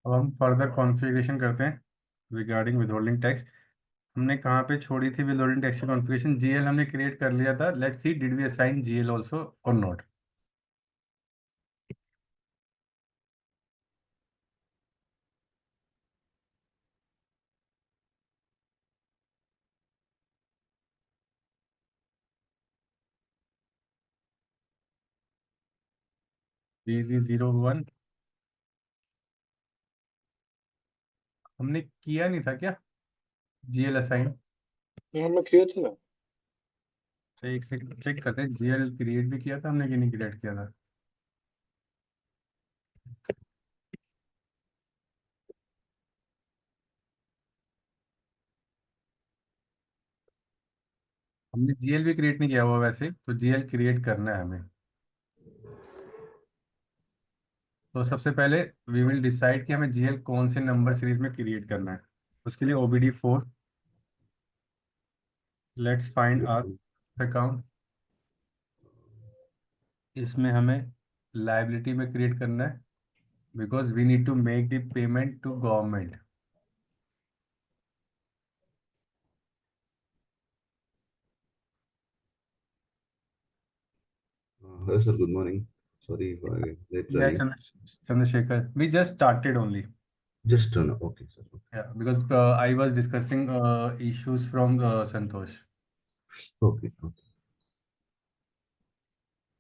अब हम further configuration करते हैं रिगार्डिंग विदहोल्डिंग टैक्स। हमने कहाँ पे छोड़ी थी विदहोल्डिंग टैक्स की कॉन्फ़िगरेशन? जीएल हमने क्रिएट कर लिया था। Let's see did we assign GL also और नॉट। BG01 हमने किया नहीं था क्या जीएल असाइन? ये हमने किए थे ना। एक से चेक करते हैं, जीएल क्रिएट भी किया था हमने कि नहीं क्रिएट किया था। हमने जीएल भी क्रिएट नहीं किया हुआ वैसे, तो जीएल क्रिएट करना है हमें। तो सबसे पहले वी विल डिसाइड कि हमें जीएल कौन से नंबर सीरीज में क्रिएट करना है। उसके लिए OBD4, let's find our account. इसमें हमें लाइबिलिटी में क्रिएट करना है because we need to make the payment to government. Hello, sir. Good morning. Sorry for late या joining. Chandrashekhar, we just started only. Just okay, sir. Because I was discussing issues from Santosh. Okay, okay.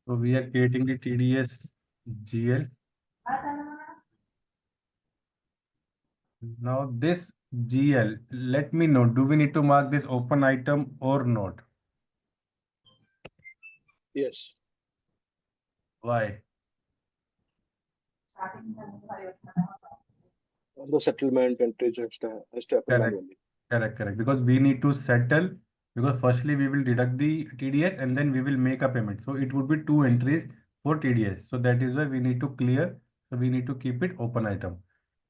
So we are creating the TDS GL. Now this GL, let me know, do we need to mark this open item or not? Yes. Why? The settlement entry just has to happen Correct, manually. correct. Because we need to settle, because firstly we will deduct the TDS and then we will make a payment. So it would be two entries for TDS. So that is why we need to clear. So we need to keep it open item.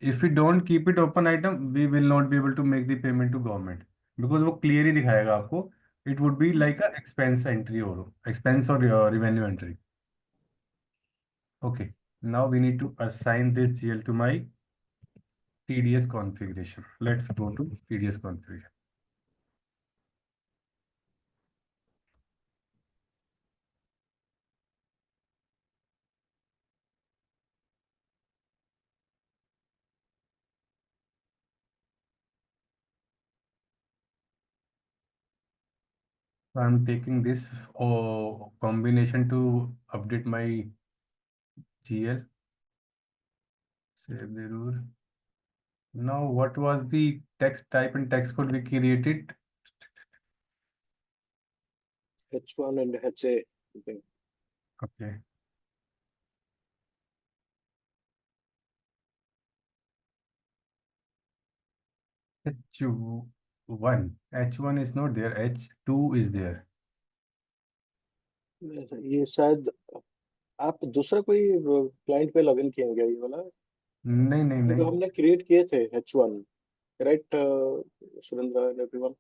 If we don't keep it open item, we will not be able to make the payment to government. Because वो clear ही दिखाएगा आपको. It would be like a expense entry or expense or revenue entry. Okay. Now we need to assign this GL to my TDS configuration. Let's go to TDS configuration. I'm taking this combination to update my GL. Save the rule. Now, what was the text type and text code we created? H1 and HA. Okay. Okay. H1. H1 is not there. H2 is there. ये शायद आप दूसरा कोई client पे login किए होंगे ये वाला, नहीं नहीं क्योंकि नहीं। हमने क्रिएट किए थे H1, right Surendra and everyone.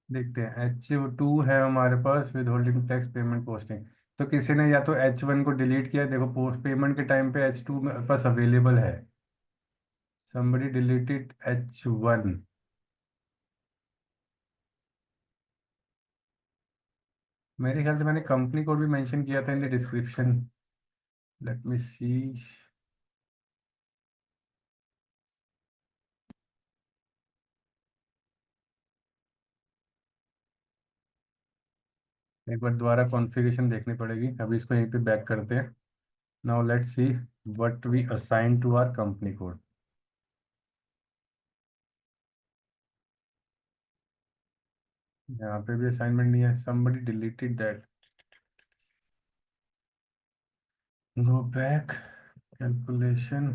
देखते हैं, H2 है हमारे पास withholding tax payment posting. तो किसी ने या तो H1 को डिलीट किया है। देखो पोस्ट पेमेंट के टाइम पे H2 मेरे पास अवेलेबल है। somebody deleted H1। मेरे ख्याल से मैंने कंपनी कोड भी मेंशन किया था in the description. Let me see. एक बार दोबारा कॉन्फ़िगरेशन देखनी पड़ेगी। अभी इसको यहीं पे बैक करते हैं। Now let's see what we assign to our company code. यहाँ पे भी असाइनमेंट नहीं है। somebody deleted that। go back calculation।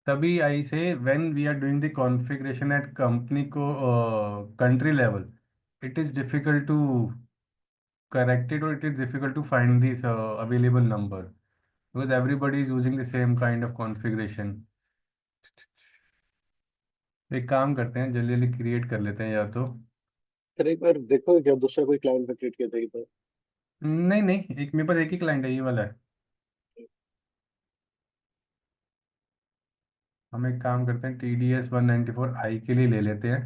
तभी I say when we are doing the configuration at company को country level, it is difficult to correct it, or it is difficult to find this available number because everybody is using the same kind of configuration. एक काम करते हैं, जल्दी जल्दी create कर लेते हैं या तो। फिर एक बार देखो क्या दूसरा कोई क्लाइंट पे क्रिएट किया था तो। नहीं नहीं, एक मेरे पास एक ही क्लाइंट है, ये वाला है। हम एक काम करते हैं, TDS 194I के लिए ले लेते हैं।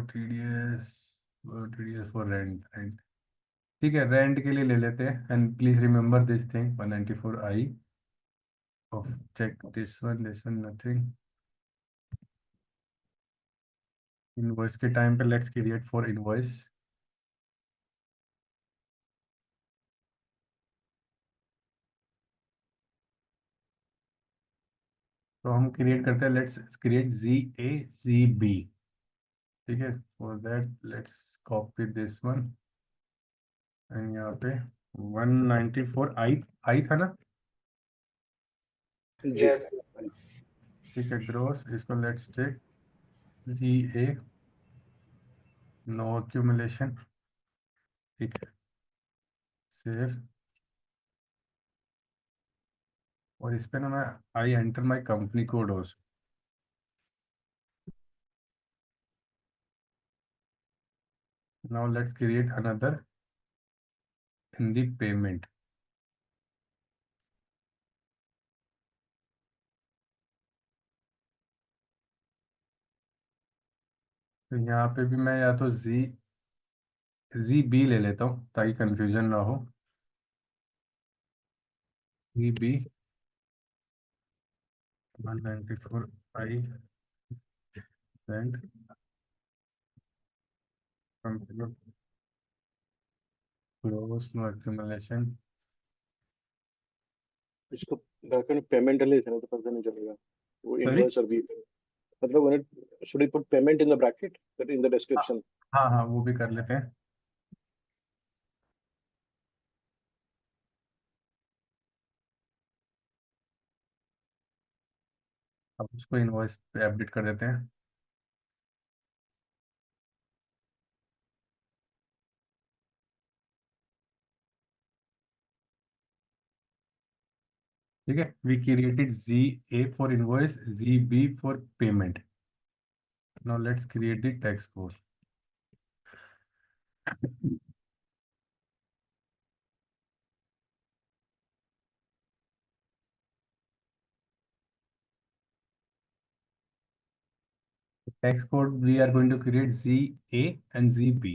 T D S for rent rent. ठीक है, रेंट के लिए ले लेते हैं। And please remember this thing 194I of check this one nothing. Invoice के टाइम पे लेट्स क्रिएट फॉर इनवॉइस। तो हम क्रिएट करते हैं, लेट्स क्रिएट ZAZB। ठीक है, for that let's copy this one. And यहाँ पे 194 आई था ना। जी। यस। ठीक है, ग्रोस इसको let's take ZA, no accumulation. ठीक है, सेव। और इस पे ना मैं I enter my company code also. Now let's create another in the payment. तो यहाँ पे भी मैं या तो ZB ले लेता हूँ ताकि कंफ्यूजन ना हो। ZB 194I and close, no accumulation. इसको ब्रैकेट में पेमेंट ले थे ना तो पता नहीं चलेगा वो सॉरी। इनवॉइस और भी। मतलब when it should we put payment in the bracket in the हाँ description? हाँ हाँ, वो भी कर लेते हैं। अब उसको इनवॉइस पे अपडेट कर देते हैं। ठीक है, we created ZA for invoice, ZB for payment. Now let's create the text code. Text code we are going to create ZA and ZB।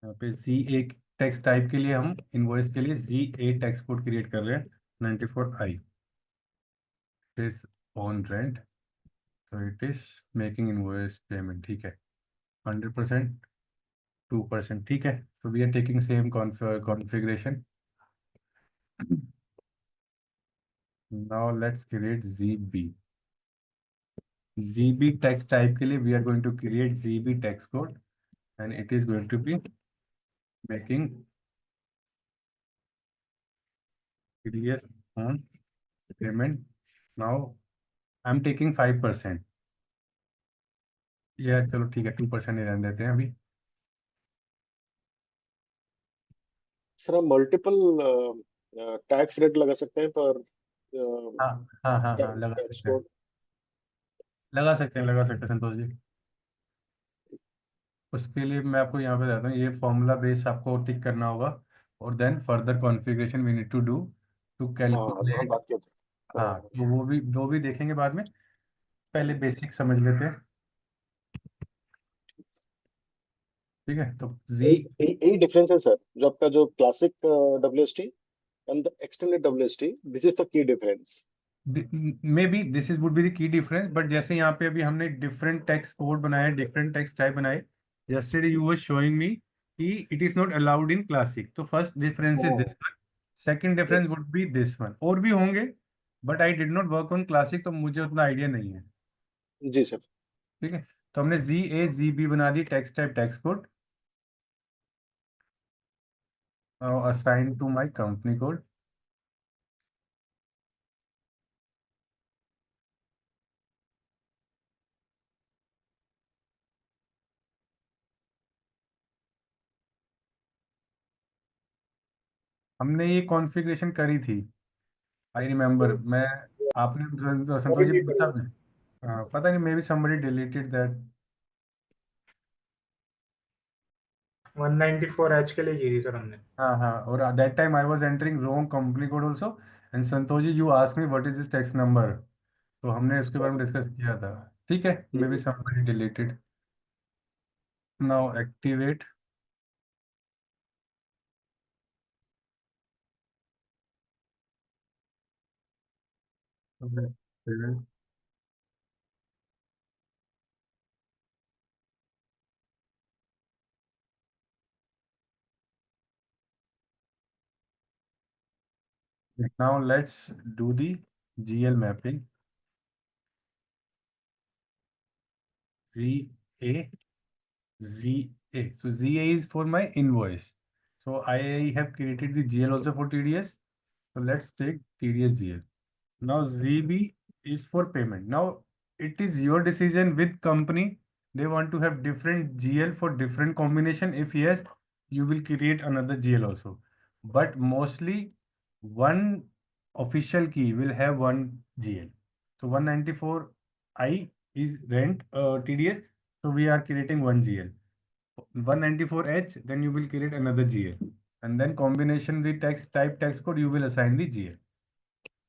यहाँ पे ZA टेक्स्ट टाइप के लिए हम इनवॉइस के लिए ZA टेक्स्ट कोड क्रिएट कर रहे हैं। 94I इज ऑन रेंट, तो it is making invoice payment. ठीक है, 100%, 2%। ठीक है, तो we are taking same configuration. Now let's create ZB। ZB text type के लिए we are going to create ZB text code and it is going to be making TDS on payment। Now I am taking 5%। ये चलो ठीक है, 2% ही रहने देते हैं अभी। सर हम मल्टीपल टैक्स रेट लगा सकते हैं पर हाँ हाँ हाँ हाँ, लगा टैक्स सकते हैं, कोड। लगा सकते हैं, लगा सकते हैं संतोष जी। उसके लिए मैं आपको यहाँ पे बताता हूँ, ये फॉर्मूला बेस आपको टिक करना होगा। और then further configuration we need to do to हाँ जो हम कैलकुलेट। बात किए थे। हाँ, बराबर। तो वो भी देखेंगे बाद में। पहले बेसिक समझ लेते हैं। ठीक है, तो जी यही डिफरेंस है सर जो आपका जो classic WST and the extended WST, this is the key difference. May be this is would be the key difference, but जैसे यहाँ पे अभी हमने डिफरेंट टेक्स्ट कोड बनाए, डिफरेंट टेक्स्ट टाइप बनाए। yesterday you were showing me कि it is not allowed in classic, तो first difference is this one, second difference yes. would be this one, और भी होंगे। But I did not work on classic, तो मुझे उतना idea नहीं है। जी सर। ठीक है, तो हमने ZAZB बना दी text type text code. Assign to my company code. हमने ये कॉन्फ़िगरेशन करी थी, आई रिमेम्बर, मैं आपने संतोष जी नहीं पूछा। करेगा। हाँ, पता नहीं, may be somebody deleted that. 194H के लिए की थी सर हमने। हाँ हाँ, और that time I was entering wrong company code also, and Santosh ji you asked me what is this text number, तो हमने उसके बारे में डिस्कस किया था। ठीक है, may be somebody deleted. Now activate. Okay. Now let's do the GL mapping. ZA, ZA. So ZA is for my invoice. So I have created the GL also for TDS. So let's take TDS GL. Now ZB is for payment. Now it is your decision with company. They want to have different GL for different combination. If yes, you will create another GL also. But mostly one official key will have one GL. So 194I is rent TDS. So we are creating one GL. 194H, then you will create another GL. And then combination the text type text code, you will assign the GL.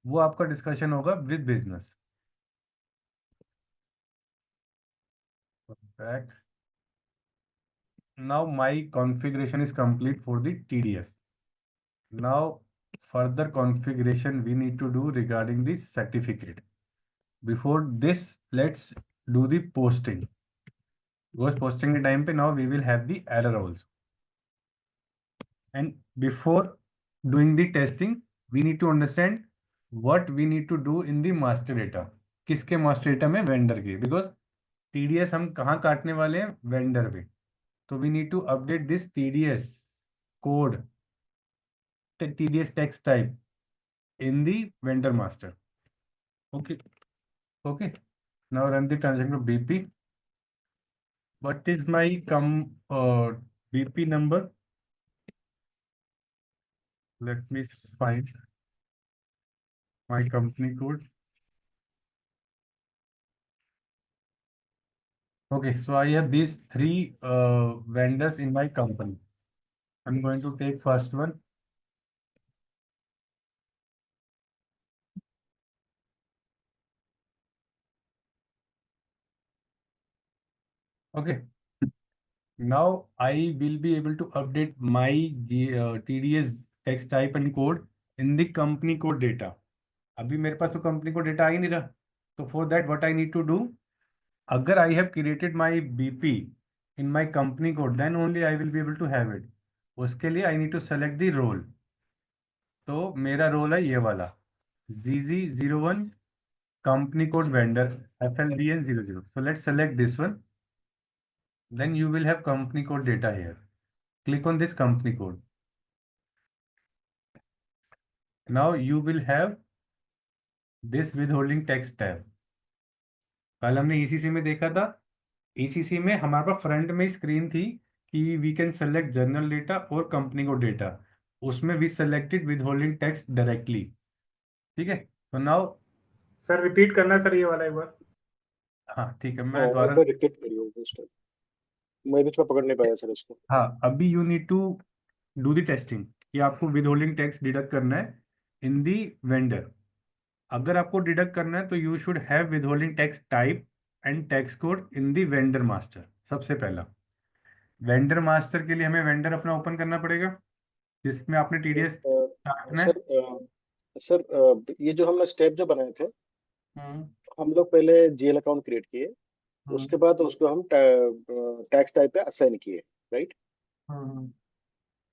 वो आपका discussion होगा with business. Back. Now my configuration is complete for the TDS. Now further configuration we need to do regarding the certificate. Before this, let's do the posting, because posting के time पे now we will have the error also. And before doing the testing, we need to understand what we need to do in the master data. किसके master data में? Vendor के, because TDS हम कहाँ काटने वाले हैं? Vendor पे। तो we need to update this TDS code, TDS text type in the vendor master. Okay, okay. Now run the transaction to BP. What is my BP number? Let me find my company code. Okay, so I have these three vendors in my company. I'm going to take first one. Okay. Now I will be able to update my TDS text type and code in the company code data. अभी मेरे पास तो company को data आ ही नहीं रहा, तो for that what I need to do, अगर I have created my BP in my company code, then only I will be able to have it. उसके लिए I need to select the role. तो मेरा role है ये वाला, ZZ01 company code vendor FLBN00. So let's select this one. Then you will have company code data here. Click on this company code. Now you will have this withholding text tab. कल हमने ECC में देखा था, ECC में हमारे पास front में screen थी कि we can select general data और कंपनी को डेटा, उसमें we selected with holding text directly. ठीक है, तो नाउ सर रिपीट करना सर ये वाला एक बार। हाँ ठीक है, हाँ, मैं एक दोबारा। बार रिपीट करिए उस टाइम, मैं बीच में पकड़ नहीं पाया सर इसको। हाँ, अभी you need to do the testing कि आपको विद होल्डिंग टैक्स डिडक्ट करना है इन दी वेंडर। अगर आपको डिडक्ट करना है तो you should have with holding tax type and tax code in the vendor master. सबसे पहला वेंडर मास्टर के लिए हमें वेंडर अपना ओपन करना पड़ेगा जिसमें आपने टीडीएस काटना है। सर सर ये जो हमने स्टेप जो बनाए थे, हम्म, हम लोग पहले जीएल अकाउंट क्रिएट किए, हम्म, उसके बाद उसको हम टैक्स टाइप पे असाइन किए, राइट? हम्म।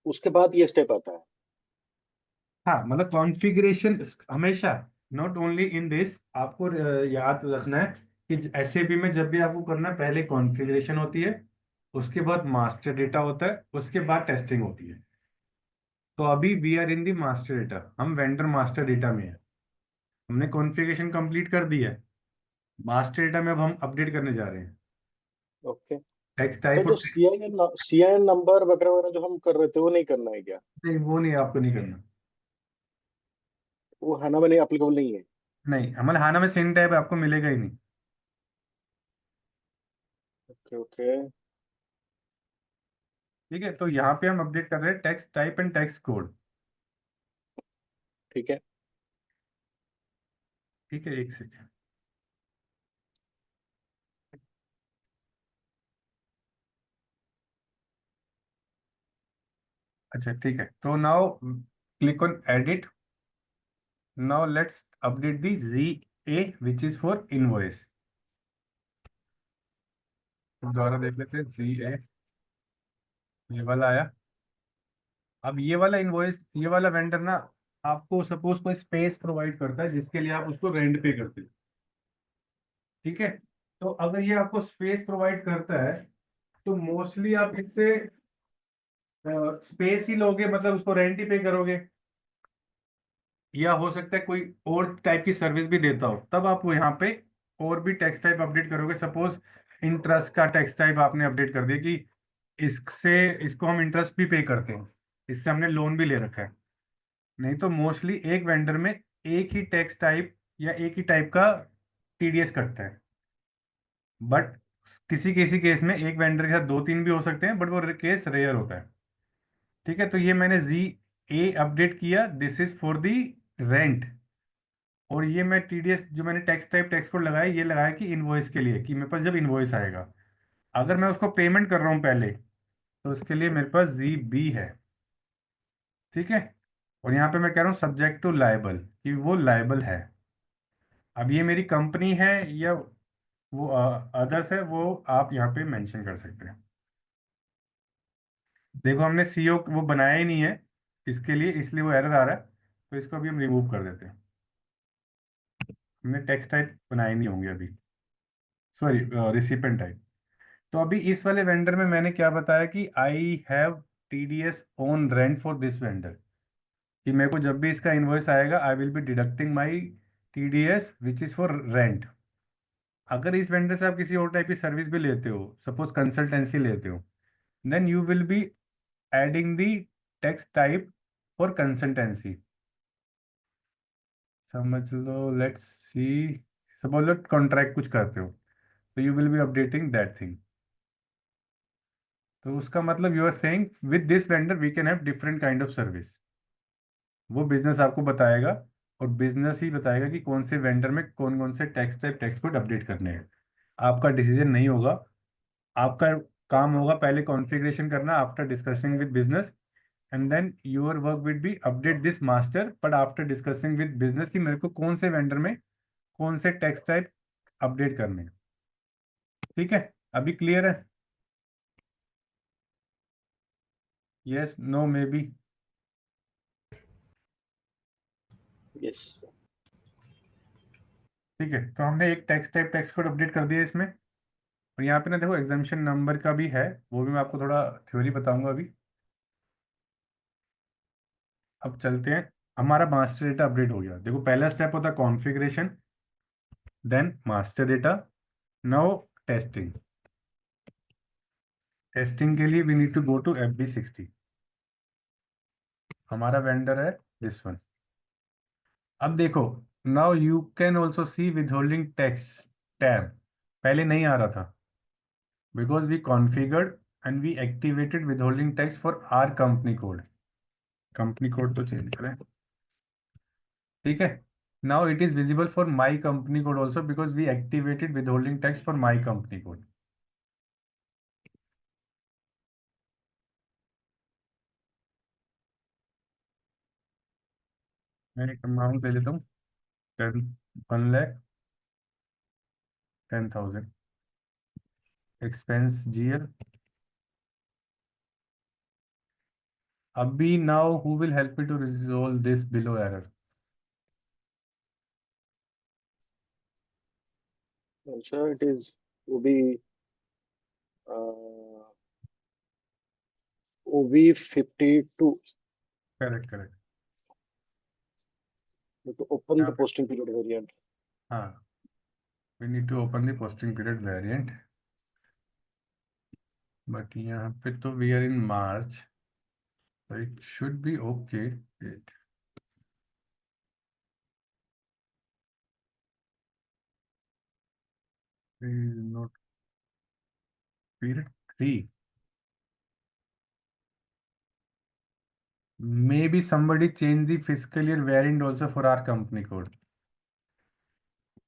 उसके बाद ये स्टेप आता है। हाँ, मतलब कॉन्फ़िगरेशन हमेशा, नॉट ओनली इन दिस, आपको याद रखना है कि एसएपी में जब भी आपको करना है, पहले कॉन्फ़िगरेशन होती है, उसके बाद मास्टर डेटा होता है, उसके बाद टेस्टिंग होती है। तो अभी we are in the master data, हम वेंडर मास्टर डेटा में है। हमने कॉन्फ़िगरेशन कंप्लीट कर दी है, मास्टर डेटा में अब हम अपडेट करने जा रहे हैं ओके, टेक्स्ट तो टाइप जो और सीआईएन नंबर वगैरह वगैरह जो हम कर रहे थे वो नहीं करना है क्या? नहीं, वो नहीं, आपको नहीं करना। वो हाना में नहीं एप्लीकेबल नहीं है। नहीं, हमारे हाना में सेम टाइप आपको मिलेगा ही नहीं। Okay okay. ठीक है, तो यहाँ पे हम अपडेट कर रहे हैं text type and text code. ठीक है। ठीक है, एक सेकेंड। अच्छा ठीक है, तो now click on edit. Now let's update the G A which is for invoice. दोबारा देख लेते हैं, जी ए ये वाला आया। अब ये वाला इनवॉइस, ये वाला वेंडर ना आपको सपोज कोई स्पेस प्रोवाइड करता है जिसके लिए आप उसको रेंट पे करते हो। ठीक है, तो अगर ये आपको स्पेस प्रोवाइड करता है तो मोस्टली आप इससे स्पेस ही लोगे, मतलब उसको रेंट ही पे करोगे। या हो सकता है कोई और टाइप की सर्विस भी देता हो, तब आप वो यहाँ पे और भी टेक्स्ट टाइप अपडेट करोगे। सपोज इंटरेस्ट का टेक्स्ट टाइप आपने अपडेट कर दिया कि इससे इसको हम इंटरेस्ट भी पे करते हैं, इससे हमने लोन भी ले रखा है। नहीं तो मोस्टली एक वेंडर में एक ही टेक्स्ट टाइप या एक ही टाइप का टीडीएस कटता है। बट किसी किसी केस में एक वेंडर के साथ दो तीन भी हो सकते हैं, बट वो केस रेयर होता है। ठीक है, तो ये मैंने जी ए अपडेट किया, this is for the rent. और ये मैं टीडीएस जो मैंने टेक्स्ट टाइप टेक्स्ट कोड लगाया, ये लगाया कि इनवॉइस के लिए, कि मेरे पास जब इनवॉइस आएगा, अगर मैं उसको पेमेंट कर रहा हूँ पहले, तो उसके लिए मेरे पास जी बी है। ठीक है, और यहाँ पे मैं कह रहा हूँ सब्जेक्ट टू लायबल, कि वो लायबल है। अब ये मेरी कंपनी है या वो अदर्स है, वो आप यहाँ पे मेंशन कर सकते हैं। देखो हमने सीओ वो बनाया ही नहीं है इसके लिए, इसलिए वो एरर आ रहा है। तो इसको अभी हम रिमूव कर देते हैं। हमने टेक्स्ट टाइप बनाए नहीं होंगे अभी, सॉरी रिसिपेंट टाइप। तो अभी इस वाले वेंडर में मैंने क्या बताया कि I have TDS on rent for this vendor, कि मेरे को जब भी इसका इनवॉइस आएगा आई will B deducting my TDS which is for rent. अगर इस वेंडर से आप किसी और टाइप की सर्विस भी लेते हो, सपोज कंसल्टेंसी लेते हो, then you will be adding the text type for consultancy. समझ लो, लेट्स सी, सपोज लो कॉन्ट्रैक्ट कुछ करते हो, तो you will be updating that thing. तो उसका मतलब you are saying with this vendor we can have different kind of service. वो बिजनेस आपको बताएगा, और बिजनेस ही बताएगा कि कौन से वेंडर में कौन कौन से tax type tax code update करने हैं। आपका डिसीजन नहीं होगा। आपका काम होगा पहले कॉन्फ़िगरेशन करना after discussing with business, and then your work will be update this master, but after discussing with business कि मेरे को कौन से वेंडर में कौन से टैक्स टाइप अपडेट करने हैं। ठीक है, अभी क्लियर है? Yes, no, may be. Yes. ठीक है, तो हमने एक text type text code update कर दिया इसमें। और यहाँ पे ना देखो एग्जामिशन नंबर का भी है, वो भी मैं आपको थोड़ा थ्योरी बताऊंगा अभी। अब चलते हैं, हमारा मास्टर डेटा अपडेट हो गया। देखो पहला स्टेप होता है configuration, then master data, now testing. Testing के लिए we need to go to FB60। हमारा वेंडर है दिस वन। अब देखो, now you can also see withholding tax tab, पहले नहीं आ रहा था because we configured and we activated withholding tax for our company code. Company code तो चेंज करें। ठीक है, now it is visible for my company code also because we activated withholding tax for my company code. मैं एक amount ले लेता हूँ, 1,10,000 expense GL। अभी now who will help me to resolve this below error? अच्छा it is वो भी OV52 correct correct. to open यहाँ the पे posting period variant. हाँ, we need to open the posting period variant, but यहाँ पे तो we are in March, so it should be okay. Wait. not period 3. Maybe somebody changed the fiscal year variant also for our company code.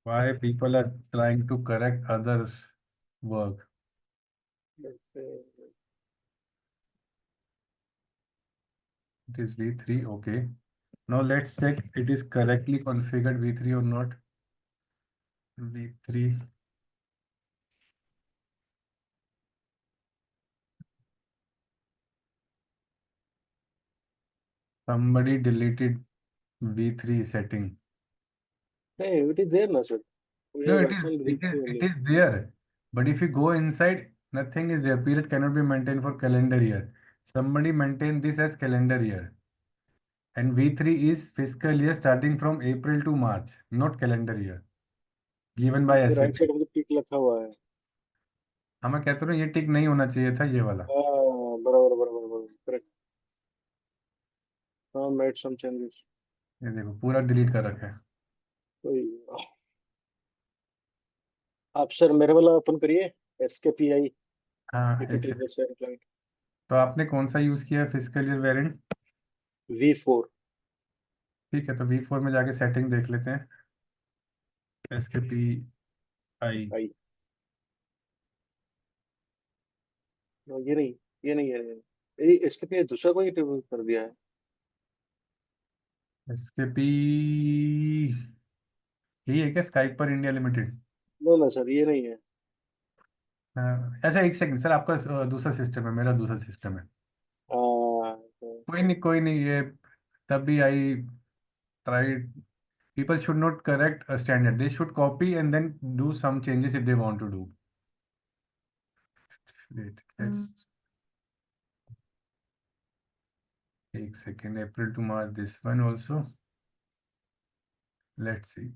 Why people are trying to correct others' work? let's say, It is V3, okay. Now let's check it is correctly configured V3 or not. V3. Somebody deleted V3 setting. hey, it is there, no, sir. We No, have it is assigned it is V3 it only. is there. But if you go inside, nothing is there. Period cannot be maintained for calendar year. Somebody maintain this as calendar year. And V3 is fiscal year starting from April to March, not calendar year. Given by ये SAP. Right side में टिक लिखा हुआ है। हाँ मैं कहता हूँ ये टिक नहीं होना चाहिए था ये वाला। हाँ, बराबर बराबर बराबर, करेक्ट। हाँ, मेड सम चेंजेस। ये देखो पूरा डिलीट कर रखा है। कोई आप सर मेरे वाला ओपन करिए, SKPI, हाँ if एक it is second. the same client, तो आपने कौन सा यूज किया है फिजिकल ईयर वेरिएंट? V4। ठीक है तो V4 में जाके सेटिंग देख लेते हैं। SKPI। आई नो, ये नहीं है, ये SKPI दूसरा कोई टेबल कर दिया है। SKP यही है क्या स्काइप पर इंडिया लिमिटेड? नो ना सर, ये नहीं है। अच्छा एक सेकंड सर आपका दूसरा सिस्टम है मेरा दूसरा सिस्टम है। तो कोई नहीं ये तब भी I tried people should not correct a standard, they should copy and then do some changes if they want to do. Wait, let's take second April to March this one also. Let's see.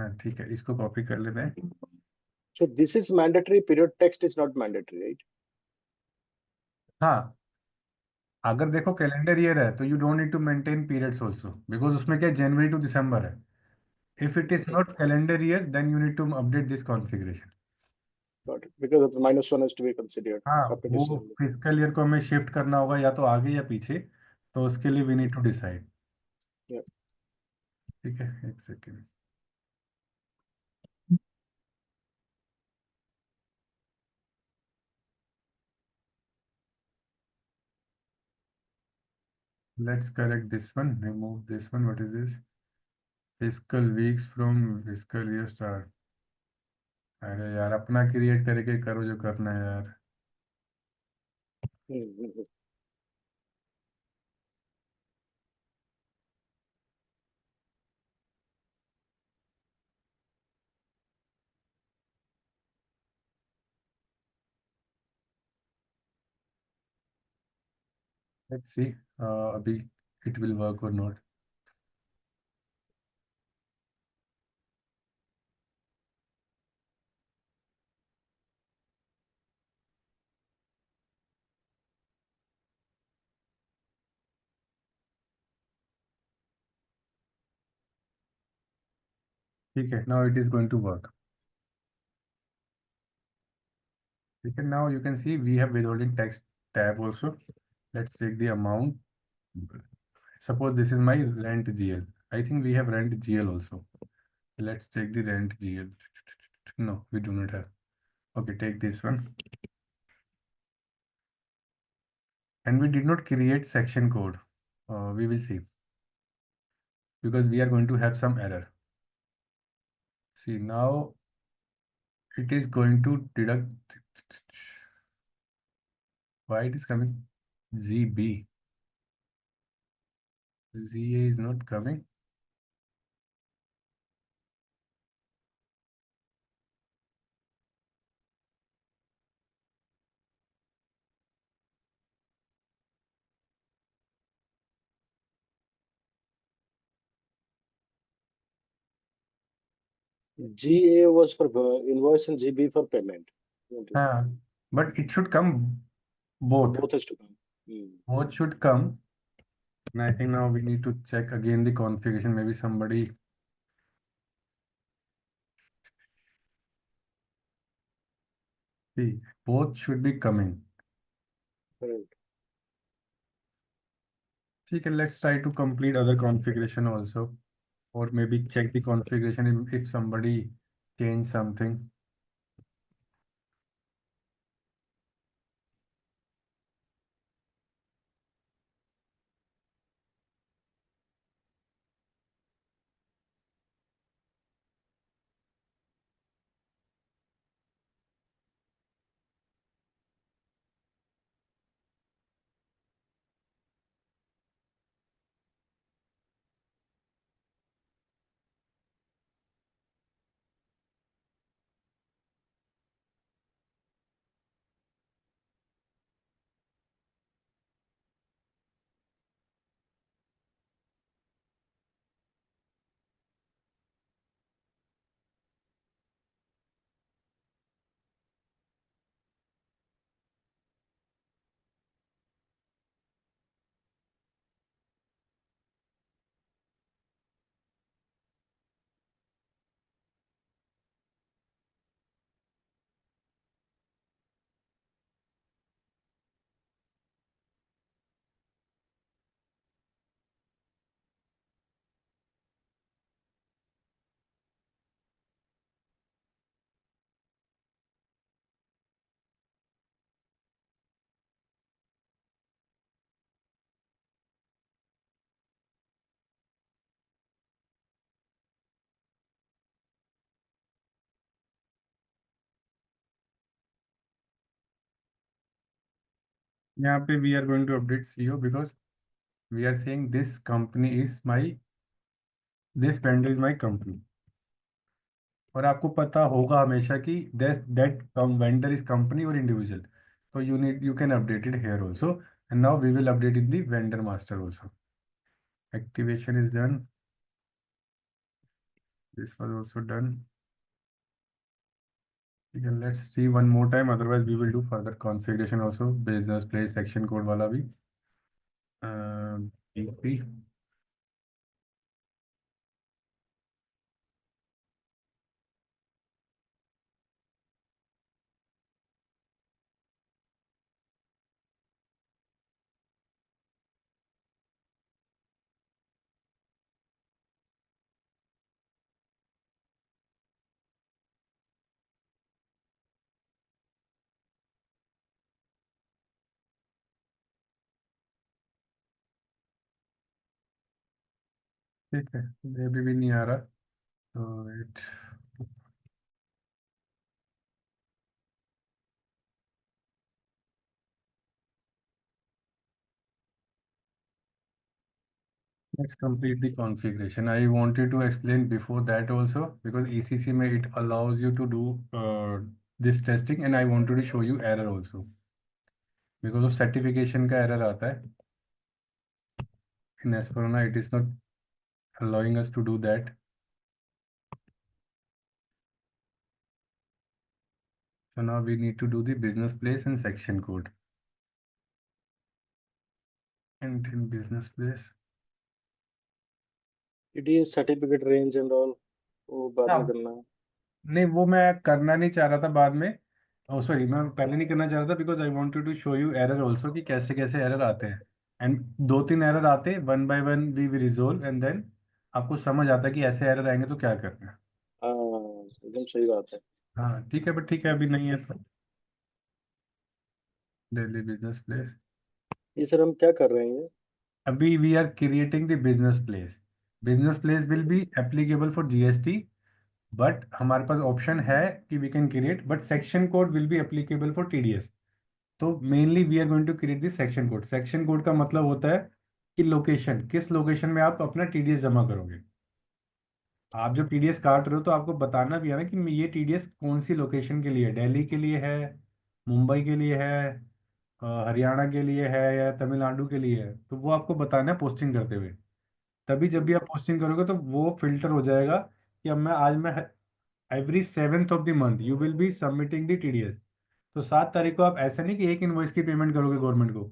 हाँ ठीक है इसको copy कर लेते हैं। so this is mandatory, period text is not mandatory, right? हाँ अगर देखो कैलेंडर ईयर है तो you don't need to maintain periods also because उसमें क्या जनवरी टू दिसंबर है। If it is Okay, not calendar year then you need to update this configuration. got it. Because of the -1 has to be considered हाँ after वो December. Physical year को हमें shift करना होगा या तो आगे या पीछे तो उसके लिए we need to decide. Yeah. ठीक है एक सेकेंड। Let's correct this one. Remove this one. What is this? Fiscal weeks from fiscal year start. अरे यार अपना क्रिएट करके करो जो करना है यार। Hmm. Let's see. अभी it will work or not. ठीक है. Now it is going to work. ठीक है. Now you can see we have withholding tax tab also. Let's check the amount. Suppose this is my rent GL. I think we have rent GL also. Let's check the rent GL. No, we do not have. Okay, take this one. And we did not create section code. We will see because we are going to have some error. See now it is going to deduct. Why it is coming? ZB. ZA is not coming. GA was for invoice and GB for payment. But it should come both. Both has to come. Hmm. Both should come. And I think now we need to check again the configuration. Maybe somebody See, both should be coming. Correct. ठीक है, let's try to complete other configuration also, or maybe check the configuration if somebody change something. यहाँ पे we are going to update CEO because we are saying this company is my, this vendor is my company. और आपको पता होगा हमेशा कि that vendor is company or individual. So you can update it here also. And now we will update in the vendor master also. Activation is done. This was also done. Again, let's see one more time. Otherwise, we will do further configuration also. Business place section code वाला भी. BP. ठीक है, ये भी नहीं आ रहा. तो it let's complete the configuration. I wanted to explain before that also because ECC में it allows you to do this testing and I wanted to show you error also because of certification का error आता है. In Esperona it is not allowing us to do that. So now we need to do the business place and section code. And in business place. TDS certificate range and all वो बाद में हाँ. करना है. नहीं, वो मैं करना नहीं चाह रहा था बाद में. ओ सॉरी, मैं पहले नहीं करना चाह रहा था because I wanted to show you error also कि कैसे कैसे एरर आते हैं. एंड दो तीन एरर आते हैं, one by one we we resolve and then आपको समझ आता है कि ऐसे एरर आएंगे तो क्या करना है. हाँ एकदम सही बात है. हाँ ठीक है, बट ठीक है अभी नहीं है तो. Daily business place. ये सर हम क्या कर रहे हैं ये? अभी we are creating the business place. Business place will be applicable for GST, but हमारे पास ऑप्शन है कि we can create, but section code will be applicable for TDS. तो mainly we are going to create this section code. Section code का मतलब होता है कि लोकेशन, किस लोकेशन में आप अपना टीडीएस जमा करोगे. आप जब टीडीएस काट रहे हो तो आपको बताना भी है ना कि ये टीडीएस कौन सी लोकेशन के लिए है. दिल्ली के लिए है, मुंबई के लिए है, हरियाणा के लिए है या तमिलनाडु के लिए है. तो वो आपको बताना है पोस्टिंग करते हुए. तभी जब भी आप पोस्टिंग करोगे तो वो फिल्टर हो जाएगा कि अब मैं every 7th of the month you will be submitting the TDS. तो 7 तारीख को आप ऐसा नहीं कि एक इन्वॉइस की पेमेंट करोगे गवर्नमेंट को.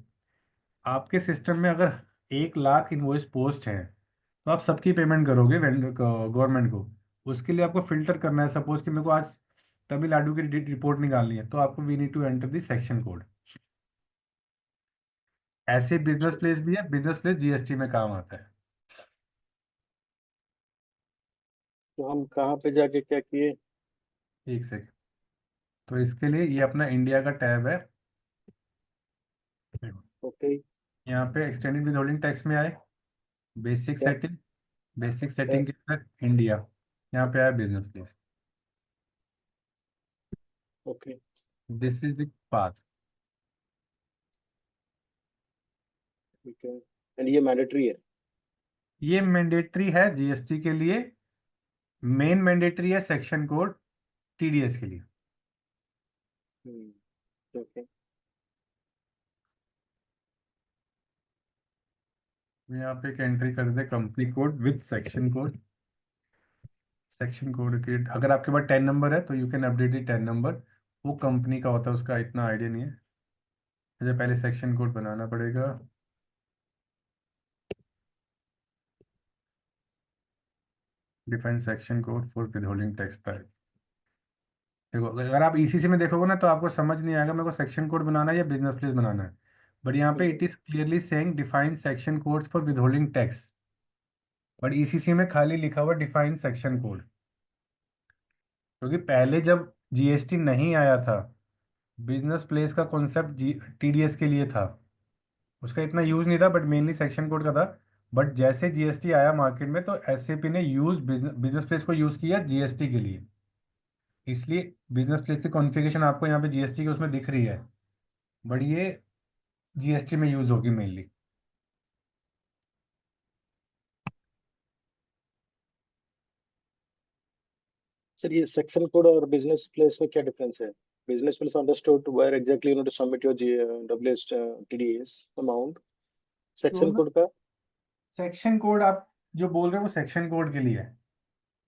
आपके सिस्टम में अगर 1 लाख इन्वॉइस पोस्ट हैं तो आप सबकी पेमेंट करोगे वेंडर गवर्नमेंट को. उसके लिए आपको फिल्टर करना है. सपोज कि मेरे को आज तमिलनाडु की रिपोर्ट निकालनी है, तो आपको we need to enter the section code. ऐसे बिजनेस प्लेस भी है, बिजनेस प्लेस जीएसटी में काम आता है। तो हम कहाँ पे जाके क्या किए? एक सेकेंड। तो इसके लिए ये अपना इंडिया का टैब है। देखो, ओके। यहाँ पे एक्सटेंडेड विद होल्डिंग टैक्स में आए, बेसिक क्या? सेटिंग, बेसिक सेटिंग के अंदर इंडिया, यहाँ पे आया business place. Okay. This is the path. ठीक है। एंड ये मैंडेटरी है? ये मैंडेटरी है जीएसटी के लिए, मेन मैंडेटरी है सेक्शन कोड टीडीएस के लिए। ओके। यहाँ पे एक एंट्री कर दे, company code with section code. Section code के अगर आपके पास 10 नंबर है तो you can update the 10 number. वो कंपनी का होता है, उसका इतना आइडिया नहीं है। मुझे पहले सेक्शन कोड बनाना पड़ेगा। Define section code for withholding tax type. देखो, अगर आप ईसीसी में देखोगे ना तो आपको समझ नहीं आएगा मेरे को सेक्शन कोड बनाना है या बिजनेस प्लेस बनाना है। बट यहाँ पे it is clearly saying define section codes for withholding tax. But ECC में खाली लिखा हुआ डिफाइन सेक्शन कोड, क्योंकि पहले जब जीएसटी नहीं आया था, बिजनेस प्लेस का कॉन्सेप्ट जी टीडीएस के लिए था, उसका इतना यूज नहीं था, बट मेनली सेक्शन कोड का था। बट जैसे जीएसटी आया मार्केट में तो एसएपी ने यूज बिजनेस प्लेस को यूज किया जीएसटी के लिए। इसलिए बिजनेस प्लेस की कॉन्फ़िगरेशन आपको यहाँ पे जीएसटी के उसमें दिख रही है, बट ये जीएसटी में यूज होगी मेनली। सर, ये सेक्शन कोड और बिजनेस प्लेस में क्या डिफरेंस है? Business place understood where exactly you need to submit your WS TDS amount. Section तो कोड का? सेक्शन कोड आप जो बोल रहे हो वो सेक्शन कोड के लिए है।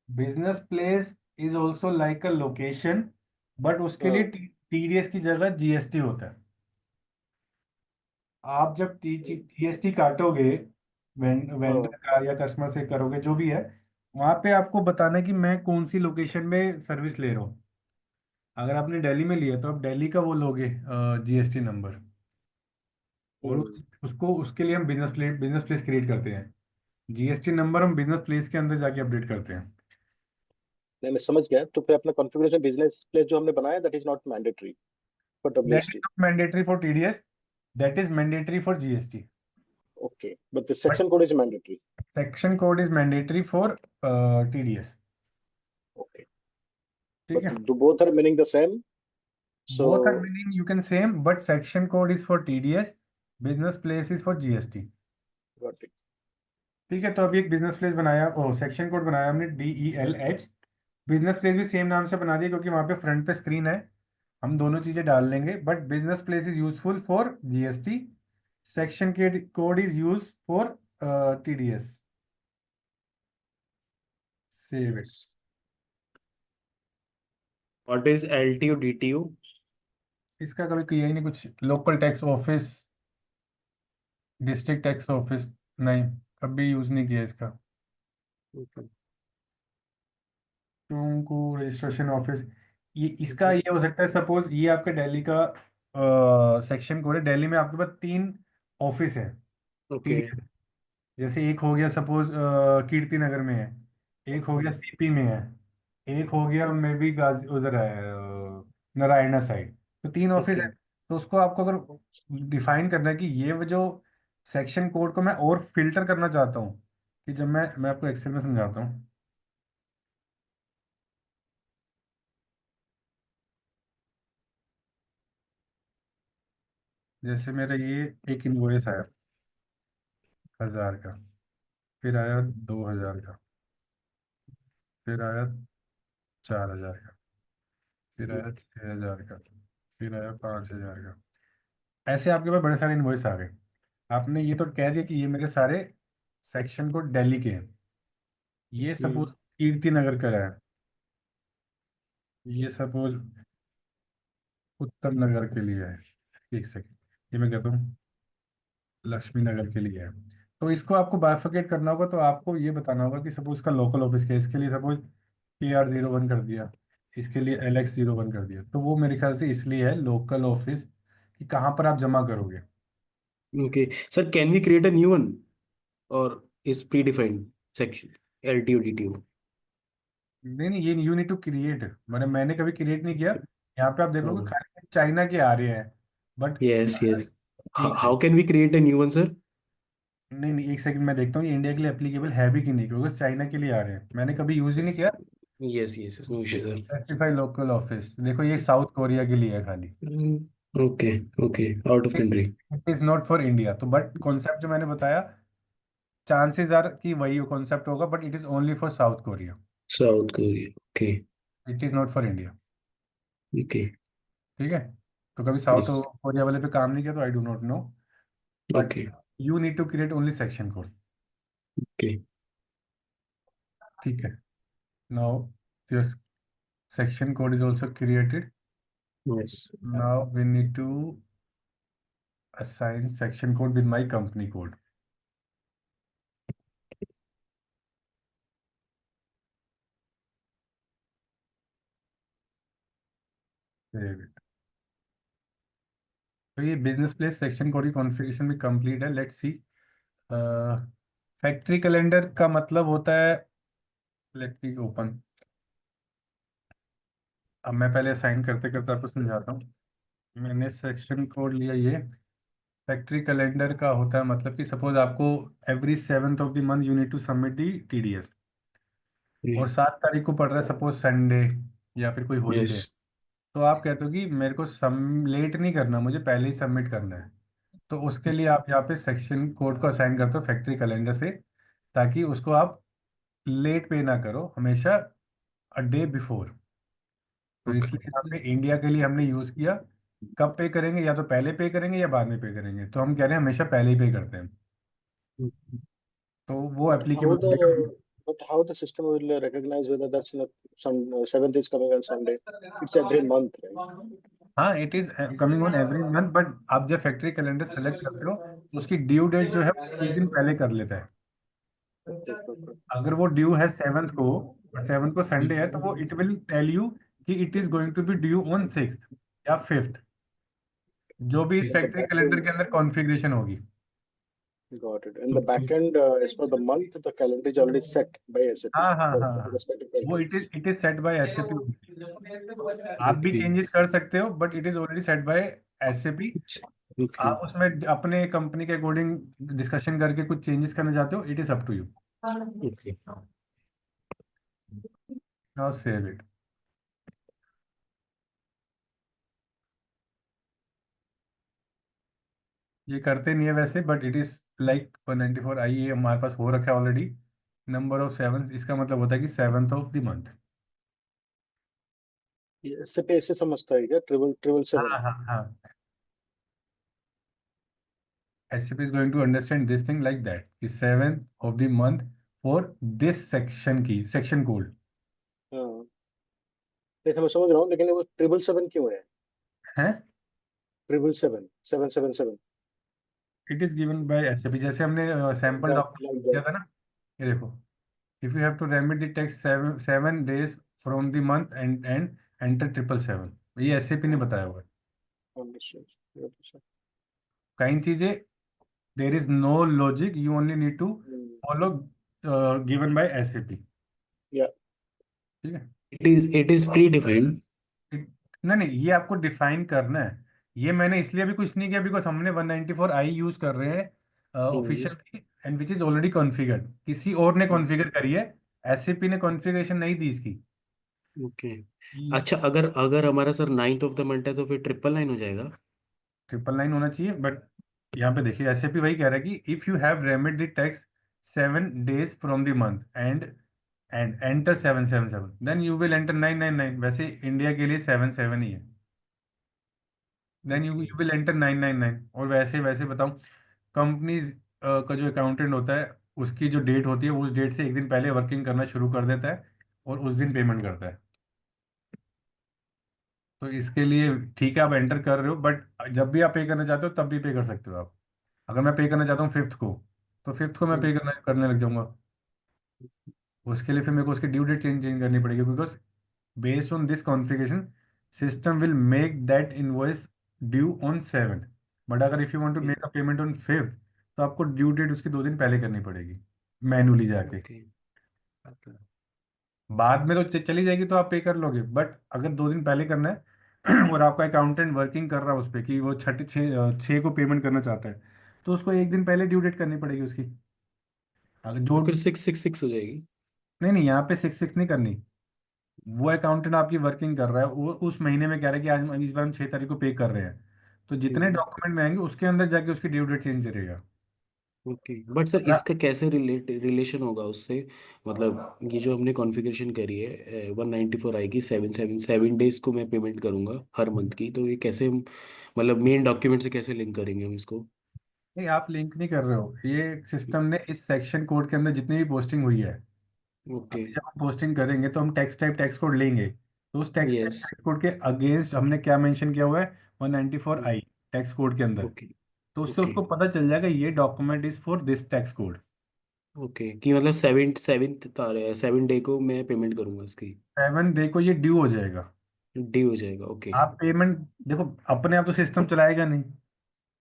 Business place is also like a location, but उसके लिए हाँ। टीडीएस की जगह जीएसटी होता है। आप जब जीएसटी काटोगे हाँ। वेंडर का या कस्टमर से करोगे जो भी है, वहां पे आपको बताना है कि मैं कौन सी लोकेशन में सर्विस ले रहा हूँ। अगर आपने दिल्ली में लिया तो आप दिल्ली का वो लोगे जीएसटी नंबर। और हम्म। उसको उसके लिए हम बिजनेस प्लेस क्रिएट करते हैं। जीएसटी नंबर हम बिजनेस प्लेस के अंदर जाके अपडेट करते हैं। नहीं, मैं समझ गया। तो फिर अपना कॉन्फ़िगरेशन बिजनेस प्लेस जो हमने बनाया that is not mandatory for that is WST. Not mandatory for TDS, that is mandatory for GST. Okay, but the section code is mandatory. Section code is mandatory for TDS. Okay. ठीक but है। do both are meaning the same? So Both are meaning you can same, but section code is for TDS, business place is for GST। got it. ठीक है, तो अभी एक business place बनाया, ओ section code बनाया हमने DELH। Business place भी same नाम से बना दिया क्योंकि वहाँ पे फ्रंट पे स्क्रीन है। हम दोनों चीज़ें डाल लेंगे, but business place is useful for GST, section के code is use for TDS। Save it. What is LTU DTU? इसका कभी किया ही नहीं कुछ, local tax office, district tax office, नहीं कभी यूज नहीं किया इसका। Okay. तुमको रजिस्ट्रेशन ऑफिस, ये इसका Mhm. ये हो सकता है, सपोज ये आपके दिल्ली का सेक्शन कोड है। दिल्ली में आपके पास 3 ऑफिस है, Okay. TDS। जैसे एक हो गया सपोज कीर्ति नगर में है, एक हो गया Mhm. सीपी में है, एक हो गया मे बी गाजी उधर है नारायणा साइड। तो 3 ऑफिस है। Okay. तो उसको आपको अगर डिफाइन करना है कि ये वो जो सेक्शन कोड को मैं और फिल्टर करना चाहता हूँ, कि जब मैं आपको एक्सेल में समझाता हूँ। जैसे मेरा ये एक इनवॉइस आया 1000 का, फिर आया 2000 का, फिर आया 4000 का, फिर आया 6000 का, फिर आया 5000 का। ऐसे आपके पास बड़े सारे इनवॉइस आ गए। आपने ये तो कह दिया कि ये मेरे सारे सेक्शन को दिल्ली के हैं। ये Hmm. सपोज कीर्ति नगर का है, ये सपोज उत्तम नगर के लिए है। एक सेकेंड, ये मैं कहता हूँ लक्ष्मी नगर के लिए है। तो इसको आपको बाइफरकेट करना होगा, तो आपको ये बताना होगा कि सपोज का लोकल ऑफिस के इसके लिए सपोज PR01 कर दिया, इसके लिए LX01 कर दिया। तो वो मेरे ख्याल से इसलिए है लोकल ऑफिस कि कहाँ पर आप जमा करोगे। Okay. Sir, can we create a new one or is predefined section LTO DTO? नहीं नहीं, ये यू नीड टू क्रिएट, मैंने कभी क्रिएट नहीं किया। यहाँ पे आप देखोगे Oh, खाली चाइना के आ रहे हैं, बट yes, yes. एक How can we create a new one, sir? नहीं नहीं, एक सेकंड मैं देखता हूँ ये इंडिया के लिए एप्लीकेबल है भी कि नहीं, क्योंकि चाइना के लिए आ रहे हैं, मैंने कभी यूज ही नहीं किया। Yes, yes, yes, no issue, sir. Specify local office, देखो ये साउथ कोरिया के लिए है खाली। Okay, okay, out of country. It is not for India. तो बट कॉन्सेप्ट जो मैंने बताया, चांसेस आर कि वही कॉन्सेप्ट होगा, but it is only for south Korea. South Korea. Okay, it is not for India. okay, ठीक है। तो कभी साउथ yes, कोरिया वाले पे काम नहीं किया तो I do not know, but okay, you need to create only section code. okay, ठीक है। Now your section code is also created. yes. Now we need to assign section code with my company code. Save it. तो ये business place section code की configuration भी complete है। Let's see. Factory calendar का मतलब होता है, let me open. अब मैं पहले असाइन करते करते आपको समझाता हूँ। मैंने सेक्शन कोड लिया ये। फैक्ट्री कैलेंडर का होता है मतलब कि सपोज आपको every 7th of the month you need to submit the TDS, और 7 तारीख को पड़ रहा है सपोज संडे या फिर कोई हॉलीडे, Yes. तो आप कहते हो कि मेरे को सम लेट नहीं करना, मुझे पहले ही सबमिट करना है। तो उसके लिए आप यहाँ पे सेक्शन कोड को असाइन करते हो फैक्ट्री कैलेंडर से, ताकि उसको आप लेट पे ना करो, हमेशा अ डे बिफोर। तो Okay. इसलिए यहाँ पे इंडिया के लिए हमने यूज़ किया। कब पे करेंगे, या तो पहले पे करेंगे या बाद में पे करेंगे, तो हम कह रहे हैं हमेशा पहले ही पे करते हैं। तो वो But how applicable the but how the system will recognize whether that's not some seventh is coming on Sunday? It's every month, right? हाँ, it is coming on every month, but आप जब फैक्ट्री कैलेंडर सेलेक्ट करते हो तो उसकी due date जो है वो एक दिन पहले कर लेता है। Okay, okay, okay. अगर वो ड्यू है 7th को, और 7th को संडे है, तो वो इट विल टेल यू कि it is going to be due on 6th या 5th, जो भी इस And the factory calendar backend, के अंदर कॉन्फ़िगरेशन होगी। got it. And the backend, as per the month, the calendar is already set by SAP हाँ हाँ for हाँ the हाँ, respective वो countries. It is set by SAP। आप भी Okay. चेंजेस कर सकते हो, but it is already set by SAP। Okay. आप उसमें अपने कंपनी के अकॉर्डिंग डिस्कशन करके कुछ चेंजेस करना चाहते हो, it is up to you. Okay. Now save it. ये करते नहीं है वैसे, बट इट इज लाइक 194 ये हमारे पास हो रखा है ऑलरेडी। नंबर ऑफ सेवन, इसका मतलब होता है कि 7th ऑफ द मंथ। ये SAP ऐसे समझता है क्या? ट्रिपल ट्रिपल हाँ सेवन. हाँ हाँ, SAP is going to understand this thing like that कि 7th of the month for this section की सेक्शन कोड हाँ, नहीं मैं समझ रहा हूँ, लेकिन वो ट्रिपल सेवन क्यों है? है। Triple seven, 777. It is given by SAP, जैसे हमने सैंपल That डॉक्यूमेंट like किया that. था ना। ये देखो, if you have to remit the text 7 days from the month end enter 777, ये SAP ने बताया हुआ है। Understood. 100%. कई चीजें there is no logic, you only need to Hmm. Follow given by SAP। Yeah. ठीक है। It is predefined. नहीं नहीं, ये आपको डिफाइन करना है। ये मैंने इसलिए भी कुछ नहीं किया बिकॉज हमने 194 यूज कर रहे हैं Hmm. ऑफिशियल की, and which is already configured, किसी और ने Hmm. कॉन्फ़िगर करी है। SAP ने कॉन्फ़िगरेशन नहीं दी इसकी। Okay. अच्छा, अगर अगर हमारा sir 9th of the month है तो फिर 999 हो जाएगा। 999 होना चाहिए, बट यहाँ पे देखिए SAP वही कह रहा है कि if you have remit the tax 7 days from the month end enter 777, then you will enter 999। वैसे इंडिया के लिए 77 ही है, then you Okay. You will enter 999। और वैसे वैसे बताऊं, कंपनीज का जो अकाउंटेंट होता है उसकी जो डेट होती है, उस डेट से एक दिन पहले वर्किंग करना शुरू कर देता है और उस दिन पेमेंट करता है। तो इसके लिए ठीक है, आप एंटर कर रहे हो, बट जब भी आप पे करना चाहते हो तब भी पे कर सकते हो आप। अगर मैं पे करना चाहता हूँ 5th को, तो 5th को मैं पे Hmm. करने लग जाऊंगा। उसके लिए फिर मेरे को उसकी ड्यू डेट चेंज चेंज करनी पड़ेगी, because based on this configuration system will make that invoice due on 7th, but अगर if you want to make a payment on 5th तो आपको ड्यू डेट उसकी 2 दिन पहले करनी पड़ेगी मैनुअली जाके। ओके बाद में तो चली जाएगी तो आप पे कर लोगे, बट अगर 2 दिन पहले करना है और आपका अकाउंटेंट वर्किंग कर रहा है उस पर कि वो छः को पेमेंट करना चाहता है, तो उसको 1 दिन पहले ड्यू डेट करनी पड़ेगी उसकी। अगर जो तो फिर 666 हो जाएगी। नहीं नहीं, यहाँ पे 6 6 नहीं करनी। वो अकाउंटेंट आपकी वर्किंग कर रहा है, वो उस महीने में कह रहा है कि आज इस बार हम 6 तारीख को पे कर रहे हैं, तो जितने डॉक्यूमेंट में आएंगे उसके अंदर जाके उसकी ड्यू डेट चेंज करेगा। ओके बट सर अगर इसका कैसे रिलेशन होगा उससे, मतलब ये जो हमने कॉन्फ़िगरेशन करी है 194 आएगी 7 डेज को मैं पेमेंट करूंगा हर मंथ की, तो ये कैसे मतलब मेन डॉक्यूमेंट से कैसे लिंक करेंगे हम इसको? नहीं, आप लिंक नहीं कर रहे हो, ये सिस्टम ने इस सेक्शन कोड के अंदर जितनी भी पोस्टिंग हुई है, ओके अभी जब हम पोस्टिंग करेंगे तो हम टेक्स्ट टाइप टेक्स्ट कोड लेंगे, तो उस text type yes text code के अगेंस्ट हमने क्या मेंशन किया हुआ है, 194 आई टेक्स्ट कोड के अंदर, ओके तो उससे ओके उसको पता चल जाएगा ये document is for this text code. Okay कि मतलब 7 डे को मैं पेमेंट करूंगा इसकी, 7 डे को ये ड्यू हो जाएगा। ड्यू हो जाएगा। ओके आप पेमेंट देखो, अपने आप तो सिस्टम चलाएगा नहीं,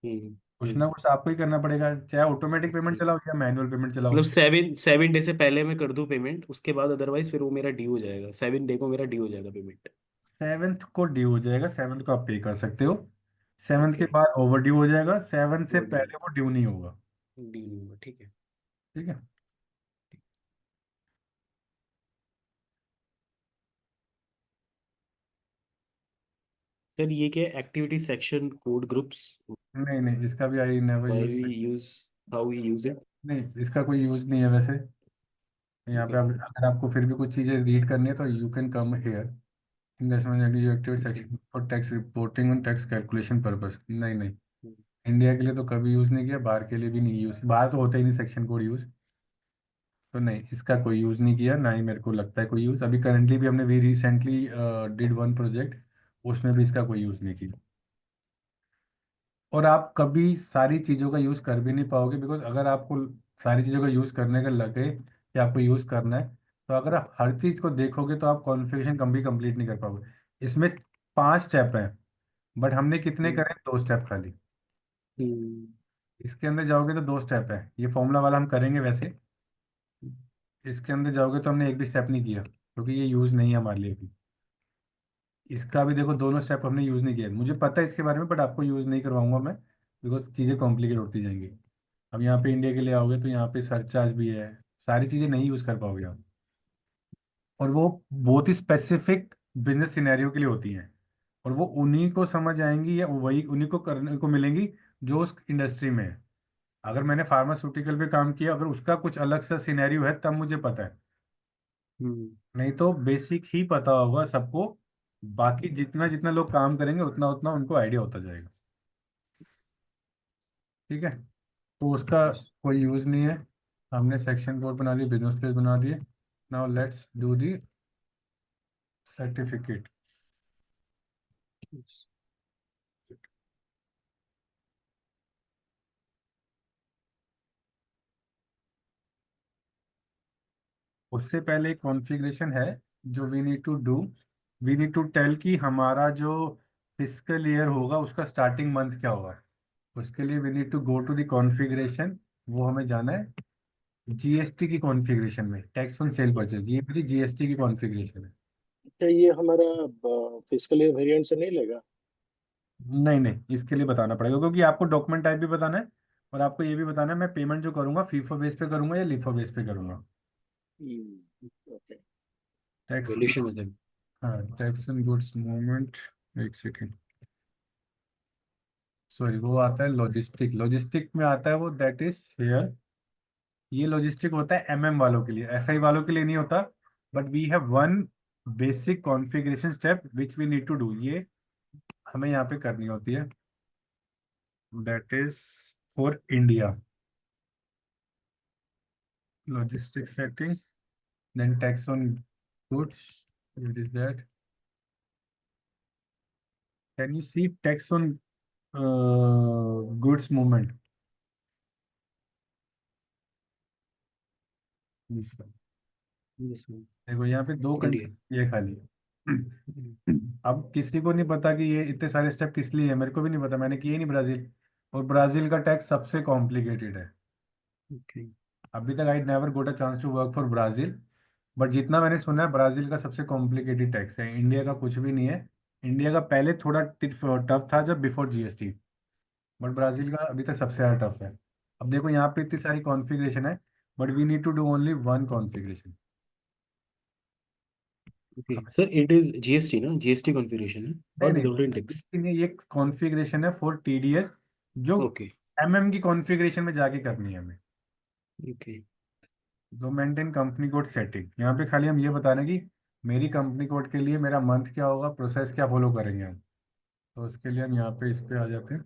हम्म कुछ ना हम्म कुछ आपको ही करना पड़ेगा, चाहे ऑटोमेटिक पेमेंट ओके चलाओ या मैनुअल पेमेंट चलाओ। मतलब 7 डे से पहले मैं कर दूं पेमेंट, उसके बाद अदरवाइज फिर वो मेरा ड्यू हो जाएगा, 7 डे को मेरा ड्यू हो जाएगा पेमेंट। 7th को ड्यू हो जाएगा, 7th को आप पे कर सकते हो। 7th के ओके बाद ओवर ड्यू हो जाएगा, 7th से वो ड्यू पहले वो ड्यू नहीं होगा। ड्यू नहीं होगा, ठीक है। ठीक है। सर ये क्या एक्टिविटी सेक्शन कोड ग्रुप्स, नहीं नहीं, इसका भी I never why use. We use, how we use it? नहीं, इसका कोई यूज नहीं है वैसे। यहाँ पे ओके आप अगर आपको फिर भी कुछ चीज़ें रीड करनी है तो you can come here in that you activate okay section for tax reporting on tax calculation purpose. नहीं नहीं, इंडिया के लिए तो कभी यूज़ नहीं किया, बाहर के लिए भी नहीं यूज़, बाहर तो होता ही नहीं सेक्शन कोड यूज़, तो नहीं इसका कोई यूज़ नहीं किया, ना ही मेरे को लगता है कोई यूज़। अभी करंटली भी हमने we recently did one project, उसमें भी इसका कोई यूज़ नहीं किया। और आप कभी सारी चीज़ों का यूज़ कर भी नहीं पाओगे, बिकॉज अगर आपको सारी चीज़ों का यूज़ करने का लगे कि आपको यूज़ करना है, तो अगर आप हर चीज़ को देखोगे तो आप कॉन्फ़िगरेशन कभी कंप्लीट नहीं कर पाओगे। इसमें 5 स्टेप हैं, बट हमने कितने करे, 2 स्टेप खाली। हम्म इसके अंदर जाओगे तो 2 स्टेप है, ये फॉर्मूला वाला हम करेंगे वैसे। इसके अंदर जाओगे तो हमने एक भी स्टेप नहीं किया, क्योंकि ये यूज़ नहीं है हमारे लिए अभी। इसका भी देखो, दोनों स्टेप हमने यूज़ नहीं किया, मुझे पता है इसके बारे में, बट आपको यूज़ नहीं करवाऊंगा मैं, बिकॉज चीज़ें कॉम्प्लिकेट होती जाएंगी। अब यहाँ पे इंडिया के लिए आओगे तो यहाँ पे सरचार्ज भी है, सारी चीज़ें नहीं यूज़ कर पाओगे आप, और वो बहुत ही स्पेसिफिक बिजनेस सिनेरियो के लिए होती हैं, और वो उन्हीं को समझ आएंगी या वही उन्हीं को करने को मिलेंगी जो उस इंडस्ट्री में है। अगर मैंने फार्मास्यूटिकल पे काम किया, अगर उसका कुछ अलग सा सिनेरियो है तब मुझे पता है, हम्म नहीं तो बेसिक ही पता होगा सबको। बाकी जितना जितना लोग काम करेंगे उतना उतना उनको आइडिया होता जाएगा। ठीक है, तो उसका कोई यूज़ नहीं है। हमने सेक्शन कोड बना दिए, बिजनेस प्लेस बना दिए। Now let's do the certificate. उससे पहले एक कॉन्फ़िगरेशन है जो we need to do. We need to tell कि हमारा जो फिस्कल ईयर होगा उसका स्टार्टिंग मंथ क्या होगा। उसके लिए we need to go to the configuration, वो हमें जाना है जीएसटी की कॉन्फ़िगरेशन में, टैक्स ऑन सेल परचेज, ये मेरी जीएसटी की कॉन्फ़िगरेशन है। क्या ये हमारा फिजिकल ईयर वेरिएंट से नहीं लेगा? नहीं नहीं, इसके लिए बताना पड़ेगा, क्योंकि आपको डॉक्यूमेंट टाइप भी बताना है, और आपको ये भी बताना है मैं पेमेंट जो करूंगा फीफो बेस पे करूंगा या लिफो बेस पे करूंगा। ओके। Tax, valuation method. हाँ टैक्स एंड गुड्स मूवमेंट, एक सेकेंड, सॉरी वो आता है लॉजिस्टिक, लॉजिस्टिक में आता है वो, दैट इज हेयर। ये लॉजिस्टिक होता है एमएम वालों के लिए, एफआई वालों के लिए नहीं होता, but we have one basic configuration step which we need to do, ये हमें यहाँ पे करनी होती है, that is for India. Logistic setting, then tax on goods, what is that? Can you see tax on goods movement? इसका yes देखो यहाँ पे 2 इंडिया। कंट्री ये खाली है, अब किसी को नहीं पता कि ये इतने सारे स्टेप किस लिए है, मेरे को भी नहीं पता, मैंने किए नहीं ब्राजील। और ब्राजील का टैक्स सबसे कॉम्प्लिकेटेड है। ओके। अभी तक I never got a chance to work for Brazil, but जितना मैंने सुना है ब्राजील का सबसे कॉम्प्लिकेटेड टैक्स है, इंडिया का कुछ भी नहीं है। इंडिया का पहले थोड़ा टफ था जब बिफोर जीएसटी, बट ब्राजील का अभी तक सबसे ज़्यादा टफ है। अब देखो यहाँ पे इतनी सारी कॉन्फ़िगरेशन है, but we need to do only one configuration. Okay sir, it is GST ना, जीएसटी कॉन्फ़िगरेशन है नहीं और नहीं, विदहोल्डिंग टैक्स। लेकिन ये कॉन्फ़िगरेशन है फॉर टीडीएस, जो ओके। की कॉन्फ़िगरेशन में जाके करनी है हमें। ओके। तो मेंटेन कंपनी कोड सेटिंग, यहाँ पे खाली हम ये बता रहे हैं कि मेरी कंपनी कोड के लिए मेरा मंथ क्या होगा, प्रोसेस क्या फॉलो करेंगे हम। तो उसके लिए हम यहाँ पे इस पे आ जाते हैं।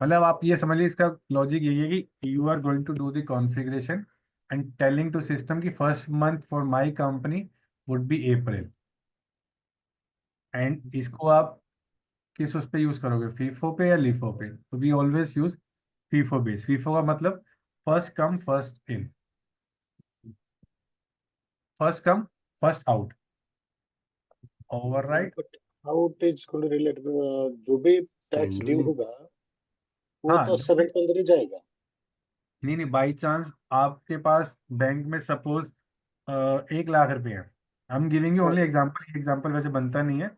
मतलब आप ये समझिए, इसका लॉजिक यही है कि you are going to do the configuration and telling to system की first month for my company would be April. And इसको आप किस उस पे यूज करोगे, फीफो पे या लीफो पे? तो we always use FIFO base. FIFO का मतलब first come first in, first come first out, override. But how it is going to relate, जो भी टैक्स ड्यू मैन्युअली। होगा वो हाँ, तो 7 के अंदर ही जाएगा। नहीं नहीं, बाई चांस आपके पास बैंक में सपोज 1 लाख रुपए है, आई एम गिविंग यू हाँ ओनली सर। एग्जाम्पल, एग्जाम्पल वैसे बनता नहीं है।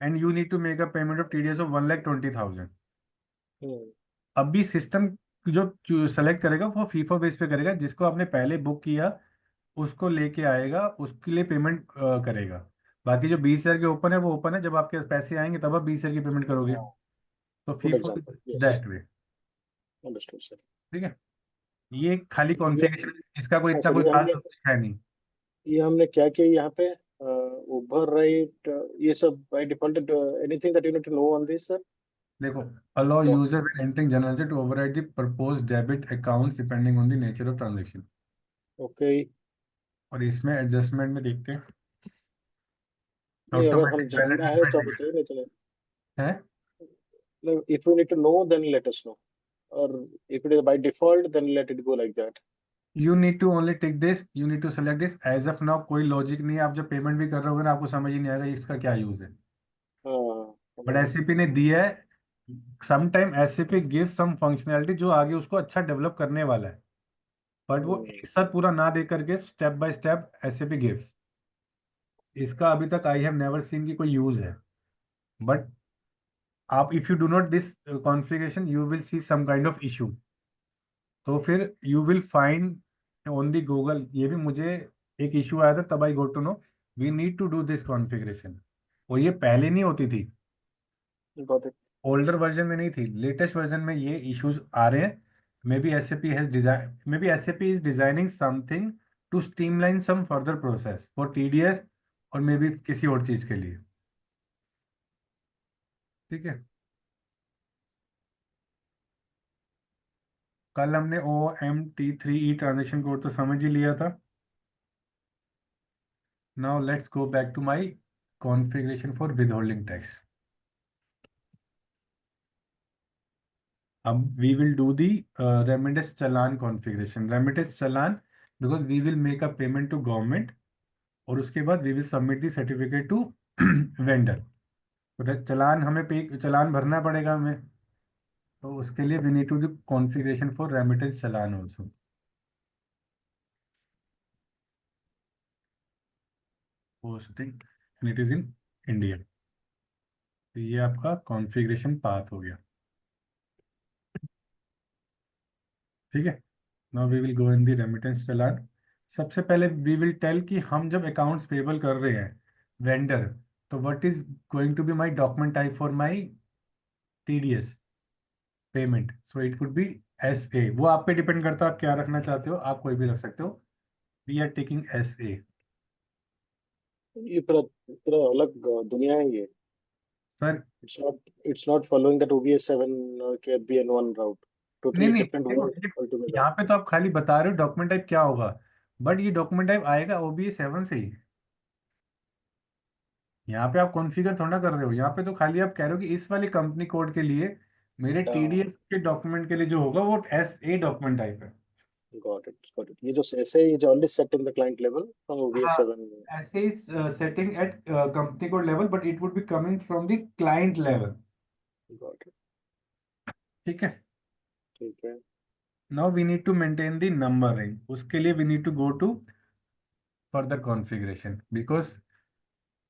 And you need to make a payment of TDS of 1,20,000। Hmm. अभी सिस्टम जो सेलेक्ट करेगा वो फीफो बेस पे करेगा, जिसको आपने पहले बुक किया उसको लेके आएगा, उसके लिए पेमेंट करेगा। बाकी जो 20,000 के ओपन है वो ओपन है, जब आपके पास पैसे आएंगे तब आप 20,000 की पेमेंट करोगे। हाँ, तो good FIFO example, yes, that way. Understood sir. ठीक है, ये खाली ये, कॉन्फ़िगरेशन, इसका कोई हाँ इतना सर, कोई खास है नहीं। ये हमने क्या किया यहाँ पे, ओवर राइट, ये सब by default, anything that you need to know on this sir? देखो, allow user when entering general to override the proposed debit accounts depending on the nature of transaction. Okay. और इसमें adjustment में देखते हैं, नहीं, अगर हम ऑटोमेटिक बैलेंस जानना है तो आप एडजस्टमेंट बताइए, नहीं तो है। नहीं, if you need to know then let us know, और if it is by default then let it go like that. You need to only tick this, you need to select this. As of now कोई logic नहीं है, आप जब payment भी कर रहे होगे ना आपको समझ ही नहीं आएगा इसका क्या यूज है। हाँ, बट हाँ, एसएपी ने दिया है, some time SAP give some functionality जो आगे उसको अच्छा डेवलप करने वाला है, बट वो हम्म, एक साथ पूरा ना दे करके step by step SAP gives. इसका अभी तक आई हैव नेवर सीन की कोई यूज है। बट आप if you do not this configuration you will see some kind of issue. तो फिर you will find on the Google, ये भी मुझे एक इशू आया था तब I got to know we need to do this configuration. और ये पहले नहीं होती थी, got it. ओल्डर वर्जन में नहीं थी, लेटेस्ट वर्जन में ये इश्यूज आ रहे हैं। May be SAP has design, may be SAP is designing something to streamline some further process for TDS, और मे बी किसी और चीज के लिए। ठीक है, कल हमने OMT3E ट्रांजेक्शन कोड तो समझ ही लिया था। Now let's go back to my configuration for withholding tax. अब we will do the remittance challan configuration. Remittance challan because we will make a payment to government, और उसके बाद we will submit the certificate to vendor. तो चालान हमें पे, चालान भरना पड़ेगा हमें, तो उसके लिए we need to do configuration for remittance challan also. Posting and it is in India. तो ये आपका कॉन्फ़िगरेशन पाथ हो गया। ठीक है, now we will go in the remittance challan. सबसे पहले वी विल टेल कि हम जब अकाउंट्स पेबल कर रहे हैं वेंडर, तो what is going to be my document type for my TDS payment. So it would be SA। वो आप पे डिपेंड करता है आप क्या रखना चाहते हो, आप कोई भी रख सकते हो। We are taking SA। ये पूरा पूरा अलग दुनिया है ये। Sir It's not following that OBS7 के BN1 route, नहीं totally नहीं, different देखो world altogether. यहाँ पे तो आप खाली बता रहे हो डॉक्यूमेंट टाइप क्या होगा, बट ये डॉक्यूमेंट टाइप आएगा OBS7 से ही। यहाँ पे आप कॉन्फ़िगर थोड़ा कर रहे हो, यहाँ पे तो खाली आप कह रहे हो कि इस वाली कंपनी कोड के लिए मेरे uh, TDS के डॉक्यूमेंट के लिए जो होगा वो SA डॉक्यूमेंट टाइप है। got it. ये जो ऐसे is already set in the client level from हाँ, OBS7. ऐसे ही setting at company code level, but it would be coming from the client level. Got it. ठीक है। ठीक है। Now we need to maintain the number range. उसके लिए we need to go to further configuration, because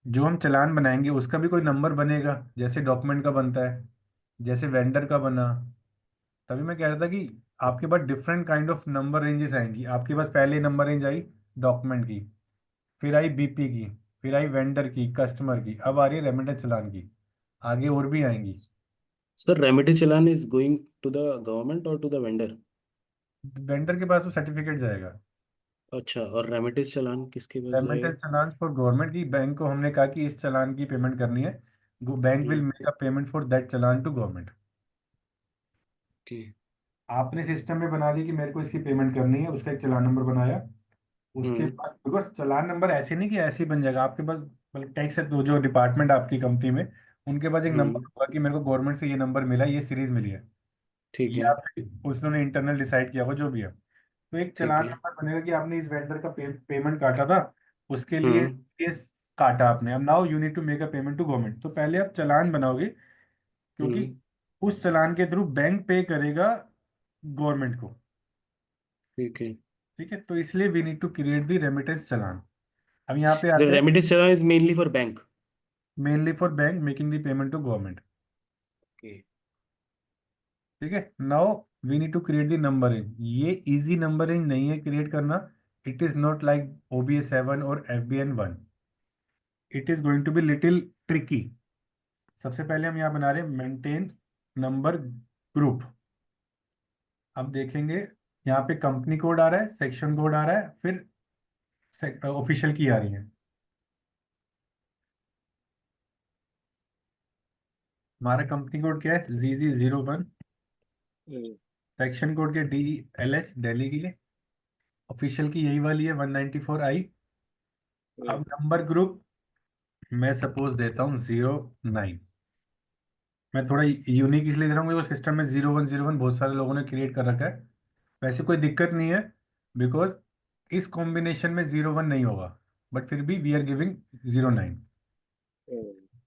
जो हम चालान बनाएंगे उसका भी कोई नंबर बनेगा, जैसे डॉक्यूमेंट का बनता है, जैसे वेंडर का बना। तभी मैं कह रहा था कि आपके पास different kind of number ranges आएंगी। आपके पास पहले नंबर रेंज आई डॉक्यूमेंट की, फिर आई बीपी की, फिर आई वेंडर की, कस्टमर की, अब आ रही है रेमिटेंस चालान की। आगे और भी आएंगी। Sir remittance challan is going to the government और टू द वेंडर? वेंडर के पास तो सर्टिफिकेट जाएगा। अच्छा, और रेमिटेंस चालान किसके पास जाएगा? रेमिटेंस चालान फॉर गवर्नमेंट की, बैंक को हमने कहा कि इस चालान की पेमेंट करनी है, bank will hmm. Make a payment for that challan to government. Okay. आपने सिस्टम में बना दी कि मेरे को इसकी पेमेंट करनी है, उसका एक चालान नंबर बनाया। उसके हम्म। बाद बिकॉज चालान नंबर ऐसे नहीं कि ऐसे ही बन जाएगा आपके पास, मतलब टैक्स है तो जो डिपार्टमेंट आपकी कंपनी में, उनके पास एक नंबर हम्म। होगा कि मेरे को गवर्नमेंट से ये नंबर मिला, ये सीरीज मिली है, ठीक है। या फिर उसने इंटरनल डिसाइड किया होगा, जो भी है। तो एक ठीक चालान है। नंबर बनेगा कि आपने इस वेंडर का पेमेंट काटा था, उसके लिए हम्म। ये काटा आपने, अब now you need to make a payment to government. तो पहले आप चालान बनाओगे, क्योंकि हम्म। उस चालान के थ्रू बैंक पे करेगा गवर्नमेंट को। ठीक है। ठीक है, तो इसलिए we need to create the remittance challan. अब यहाँ पे द आते हैं, remittance challan is mainly for bank? Mainly for bank making the payment to government. Okay. ठीक है, now we need to create the number range. ये इजी नंबर रेंज नहीं है क्रिएट करना। It is not like OBS7 और FBN1। It is going to be little tricky. सबसे पहले हम यहाँ बना रहे हैं मेंटेन नंबर ग्रुप। अब देखेंगे, यहाँ पे कंपनी कोड आ रहा है, सेक्शन कोड आ रहा है, फिर ऑफिशियल की आ रही है। हमारा कंपनी कोड क्या है? ZZ01। हम्म, सेक्शन कोड के DLH, दिल्ली की है। ऑफिशियल की यही वाली है 194I। हम्म, अब नंबर ग्रुप मैं सपोज देता हूँ 09। मैं थोड़ा यूनिक इसलिए दे रहा हूँ क्योंकि सिस्टम में 0101 बहुत सारे लोगों ने क्रिएट कर रखा है। वैसे कोई दिक्कत नहीं है, बिकॉज इस कॉम्बिनेशन में 01 नहीं होगा, बट फिर भी वी आर गिविंग 09।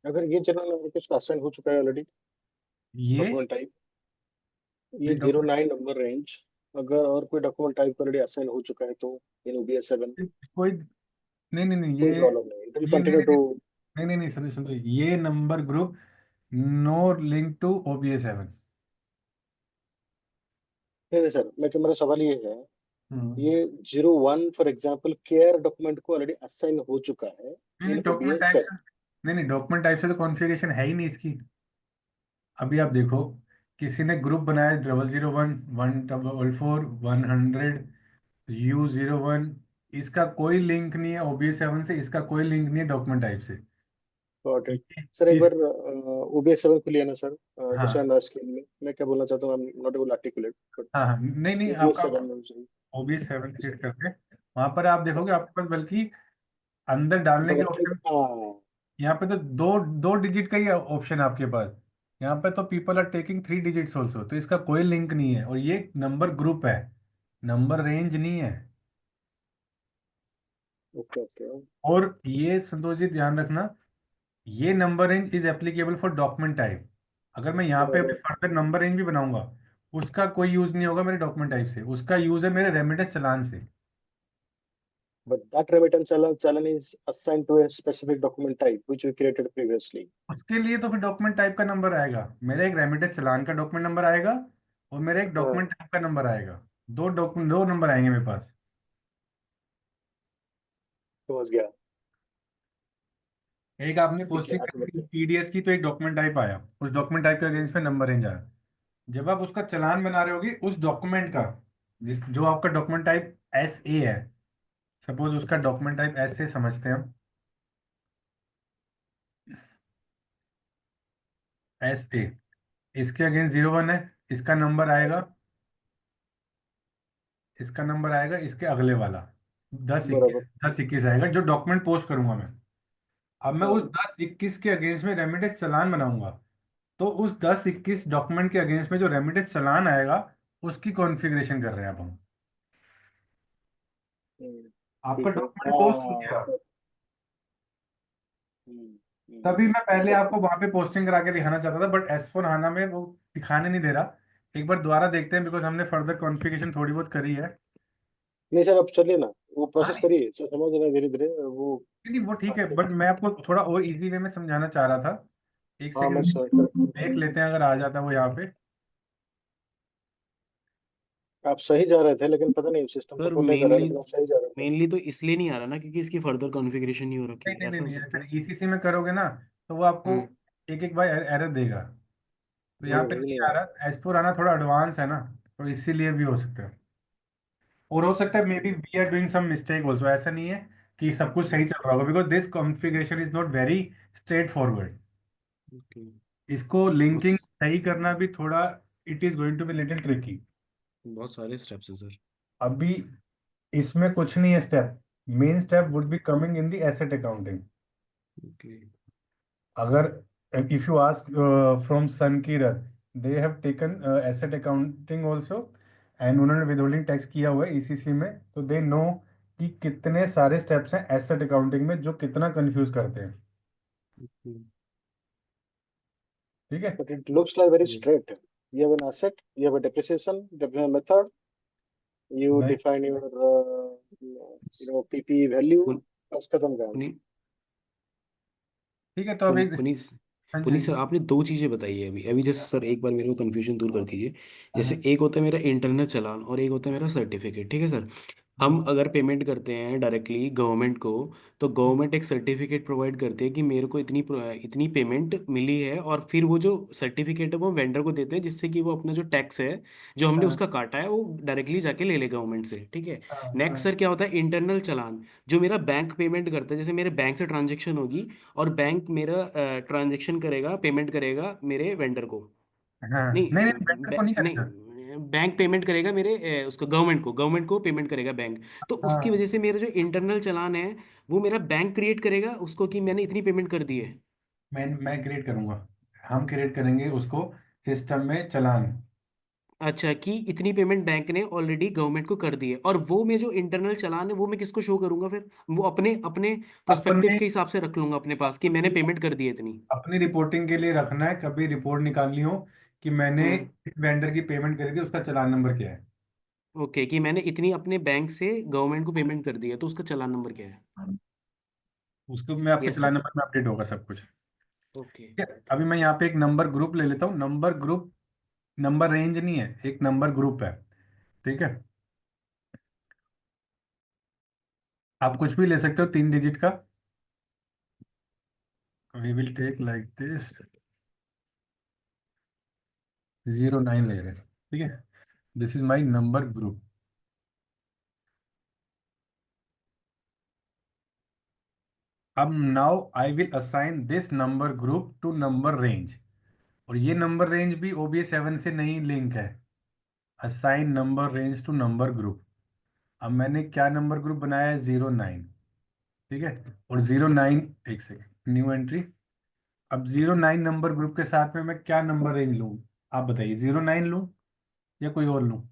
अगर ये जनरल नंबर कुछ असाइन हो चुका है ऑलरेडी ये डॉक्यूमेंट टाइप, ये ये 09 नंबर रेंज, अगर और कोई डॉक्यूमेंट टाइप ऑलरेडी असाइन हो चुका है तो इन OBS7 कोई नहीं नहीं नहीं, कोई प्रॉब्लम नहीं, इट विल ये नहीं कंटिन्यू नहीं टू। नहीं नहीं नहीं नहीं, सुनिए सुनिए, ये number group no link to OBS7। नहीं नहीं सर, मैं मेरा सवाल ये है, हम्म। ये 01 फॉर एग्जांपल केयर डॉक्यूमेंट को ऑलरेडी असाइन हो चुका है नहीं इन नहीं, डॉक्यूमेंट टाइप OBS7। से, नहीं नहीं, डॉक्यूमेंट टाइप से तो कॉन्फ़िगरेशन है ही नहीं इसकी। अभी आप देखो, किसी ने ग्रुप बनाया 001, 144, 100, U01। इसका कोई लिंक नहीं है OBS7 से, इसका कोई लिंक नहीं है डॉक्यूमेंट टाइप से। Got it. ये सर एक इस बार OBS7 खुलिए ना सर, जैसे हाँ मैं स्क्रीन में मैं क्या बोलना चाहता हूँ, I am not able articulate but हाँ हाँ, नहीं नहीं, आपका OBS7 में सही। OBS7 सर क्रिएट करके वहां पर आप देखोगे, आपके पास बल्कि अंदर डालने के डबल क्लिक, ऑप्शन, हाँ। यहाँ पे तो दो दो डिजिट का ही ऑप्शन है आपके पास। यहाँ पे तो people are taking 3 digits also, तो इसका कोई लिंक नहीं है, और ये नंबर ग्रुप है, नंबर रेंज नहीं है। Okay okay. और ये संतोष जी ध्यान रखना, ये number range is applicable for document type. अगर मैं यहाँ पे अभी बराबर। फर्दर नंबर रेंज भी बनाऊंगा, उसका कोई यूज नहीं होगा मेरे डॉक्यूमेंट टाइप से, उसका यूज है मेरे रेमिटेंस चालान से। But that remittance challenge is assigned to a specific document type which we created previously. उसके लिए तो फिर डॉक्यूमेंट टाइप का नंबर आएगा, मेरा एक रेमिटेंस चालान का डॉक्यूमेंट नंबर आएगा, और मेरा एक हाँ, डॉक्यूमेंट टाइप का नंबर आएगा। दो नंबर आएंगे मेरे पास। समझ गया। एक आपने ठीक है, पोस्टिंग आगे करी बढ़ते हैं। TDS की, तो एक डॉक्यूमेंट टाइप आया, उस डॉक्यूमेंट टाइप के अगेंस्ट में नंबर रेंज आया। जब आप उसका चालान बना रहे होगे उस डॉक्यूमेंट का, जिस जो आपका डॉक्यूमेंट टाइप SA है, सपोज उसका डॉक्यूमेंट टाइप SA समझते हैं हम, SA, इसके अगेंस्ट 01 है, इसका नंबर आएगा, इसका नंबर आएगा इसके अगले वाला 1021, बराबर। 1021 आएगा जो डॉक्यूमेंट पोस्ट करूंगा मैं। अब मैं उस हाँ, 1021 के अगेंस्ट में रेमिटेंस चालान बनाऊंगा, तो उस 1021 डॉक्यूमेंट के अगेंस्ट में जो रेमिटेंस चालान आएगा, उसकी कॉन्फ़िगरेशन कर रहे हैं अब हम। आपका ठीक है। डॉक्यूमेंट पोस्ट हो गया। हम्म, तभी मैं पहले तो आपको वहां पे पोस्टिंग करा के दिखाना चाहता था, बट S/4HANA में वो दिखाने नहीं दे रहा। एक बार दोबारा देखते हैं, बिकॉज हमने फर्दर कॉन्फ़िगरेशन थोड़ी बहुत करी है। नहीं सर, अब चलिए ना, वो हाँ प्रोसेस नहीं करिए सर, समझ रहे हैं धीरे धीरे वो नहीं, वो ठीक है, आपके। बट मैं आपको थोड़ा और इजी वे में समझाना चाह रहा था। एक हाँ मैं सेकंड सर, देख लेते हैं, अगर आ जाता है वो यहाँ पे। आप सही जा रहे थे, लेकिन पता नहीं सिस्टम तो सर पुल नहीं कर रहा, मेनली लेकिन आप सही जा रहे थे। मेनली तो इसलिए नहीं आ रहा ना क्योंकि इसकी फर्दर कॉन्फ़िगरेशन नहीं हो नहीं रखी, नहीं नहीं ऐसा हो नहीं, सकता अगर है। ECC में करोगे ना तो वो आपको हम्म। एक एक बार एरर देगा। तो यहाँ नहीं पे अभी नहीं नहीं आ आ रहा। S/4HANA थोड़ा एडवांस है ना, तो इसीलिए भी हो सकता है। और हो सकता है मे बी रहा। We are doing some mistake also. ऐसा नहीं है कि सब कुछ सही चल रहा होगा, because this configuration is not very straightforward. Okay. इसको बहुत लिंकिंग सही करना भी थोड़ा, it is going to be little tricky. बहुत सारे स्टेप्स हैं सर। अभी इसमें कुछ नहीं है step. Main step would be coming in the asset accounting. Okay. अगर if you ask from Sankirat, they have taken asset accounting also, and उन्होंने विदहोल्डिंग टैक्स किया हुआ है ECC में, तो दे नो कि कितने सारे स्टेप्स हैं एसेट अकाउंटिंग में जो कितना कंफ्यूज करते हैं। ठीक है। But it looks like very yes. straight. You have an asset, you have a depreciation method, you नहीं define your PPE value, बस खत्म काम। पुनी ठीक है, तो अभी पुनीत हाँ जी हाँ पुनीत जी। सर आपने दो चीज़ें बताई है अभी अभी जैसे सर एक बार मेरे को कन्फ्यूजन दूर कर दीजिए। जैसे एक होता है मेरा इंटरनल चालान और एक होता है मेरा सर्टिफिकेट, ठीक है सर। हम अगर पेमेंट करते हैं डायरेक्टली गवर्नमेंट को तो गवर्नमेंट एक सर्टिफिकेट प्रोवाइड करती है कि मेरे को इतनी पेमेंट मिली है, और फिर वो जो सर्टिफिकेट है वो वेंडर को देते हैं जिससे कि वो अपना जो टैक्स है जो हमने हाँ उसका काटा है वो डायरेक्टली जाके ले ले गवर्नमेंट से, ठीक है। हाँ नेक्स्ट हाँ सर क्या होता है इंटरनल चालान, जो मेरा बैंक पेमेंट करता है, जैसे मेरे बैंक से ट्रांजेक्शन होगी और बैंक मेरा ट्रांजेक्शन करेगा, पेमेंट करेगा मेरे वेंडर को। हाँ। नहीं नहीं नहीं, वेंडर को नहीं करेगा। नहीं बैंक पेमेंट करेगा मेरे उसको गवर्नमेंट को पेमेंट करेगा बैंक। तो उसकी हाँ, वजह से मेरा जो इंटरनल चालान है वो मेरा बैंक क्रिएट करेगा उसको कि मैंने इतनी पेमेंट कर दी है। मैं क्रिएट करूंगा। हम क्रिएट करेंगे उसको सिस्टम में चालान। अच्छा कि इतनी पेमेंट बैंक ने ऑलरेडी गवर्नमेंट को कर दी है, और वो मैं जो इंटरनल चालान है वो मैं किसको शो करूंगा फिर, वो अपने अपने प्रोस्पेक्टिव अपने के हिसाब से रख लूंगा अपने पास कि मैंने पेमेंट कर दी है इतनी। अपनी रिपोर्टिंग के लिए रखना है, कभी रिपोर्ट निकालनी हो कि मैंने हम्म। वेंडर की पेमेंट करी थी, उसका चालान नंबर क्या है। ओके कि मैंने इतनी अपने बैंक से गवर्नमेंट को पेमेंट कर दी है तो उसका चालान नंबर क्या है। उसको मैं आपके यस चालान सर। नंबर में अपडेट होगा सब कुछ। ओके। ठीक है, अभी मैं यहाँ पे एक नंबर ग्रुप ले लेता हूँ। नंबर ग्रुप, नंबर रेंज नहीं है, एक नंबर ग्रुप है। ठीक है, आप कुछ भी ले सकते हो 3 डिजिट का। We will take like this 09 ले रहे हैं। ठीक है, this is my number group. अब now I will assign this number group to number range. और ये नंबर रेंज भी OBS7 से नहीं लिंक है। Assign number range to number group. अब मैंने क्या नंबर ग्रुप बनाया है, 09। ठीक है, और 09, एक सेकेंड, न्यू एंट्री। अब 09 नंबर ग्रुप के साथ में मैं क्या नंबर रेंज लूँ, आप बताइए। 09 लूँ या कोई और लूँ।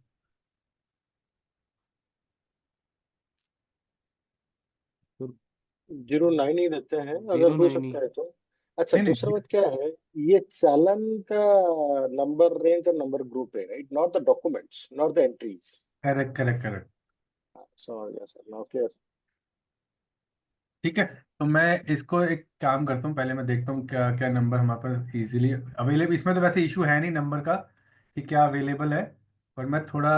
09 ही देते हैं अगर जीरो हो नाइन ही। सकता है तो। अच्छा, नहीं दूसरा नहीं, बात क्या है, ये चालन का नंबर रेंज और नंबर ग्रुप है, right, not the documents, not the entries. Correct correct correct. समझ गया सर, नाउ क्लियर। ठीक है, तो मैं इसको एक काम करता हूँ, पहले मैं देखता हूँ क्या क्या नंबर हमारे पास इजीली अवेलेबल। इसमें तो वैसे इशू है नहीं नंबर का कि क्या अवेलेबल है, पर मैं थोड़ा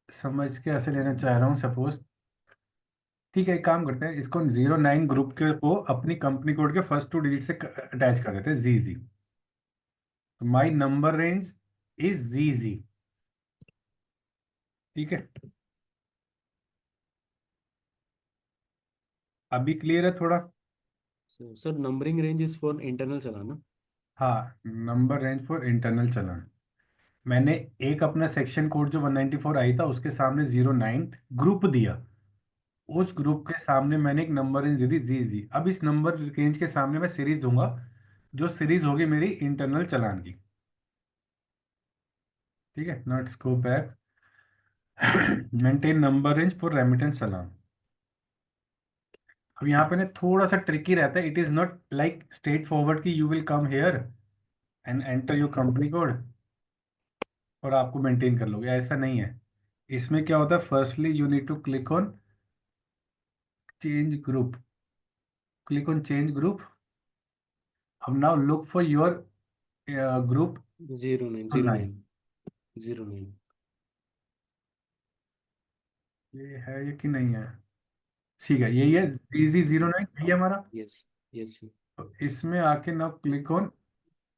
समझ के ऐसे लेना चाह रहा हूँ। सपोज, ठीक है, एक काम करते हैं, इसको 09 ग्रुप के को अपनी कंपनी कोड के फर्स्ट 2 डिजिट से अटैच कर देते हैं, ZZ। तो my number range is ZZ। ठीक है, अभी क्लियर है थोड़ा। Sir numbering range is for internal challan ना। हाँ, number range for internal challan. मैंने एक अपना सेक्शन कोड जो 194 आई था उसके सामने 09 ग्रुप दिया। उस ग्रुप के सामने मैंने एक नंबर रेंज दे दी, ZZ। अब इस नंबर रेंज के सामने मैं सीरीज दूंगा, जो सीरीज होगी मेरी इंटरनल चलान की। ठीक है, not scroll back. Maintain number range for remittance challan. अब यहाँ पे ना थोड़ा सा ट्रिकी रहता है, it is not like straightforward कि you will come here and enter your company code और आपको मेंटेन कर लोगे, ऐसा नहीं है। इसमें क्या होता है, firstly you need to click on change group, click on change group. अब now look for your group 0909 09। ये है ये कि नहीं है? ठीक है, यही है ZZ09, यही है हमारा। Yes yes. तो इसमें आके नाउ क्लिक ऑन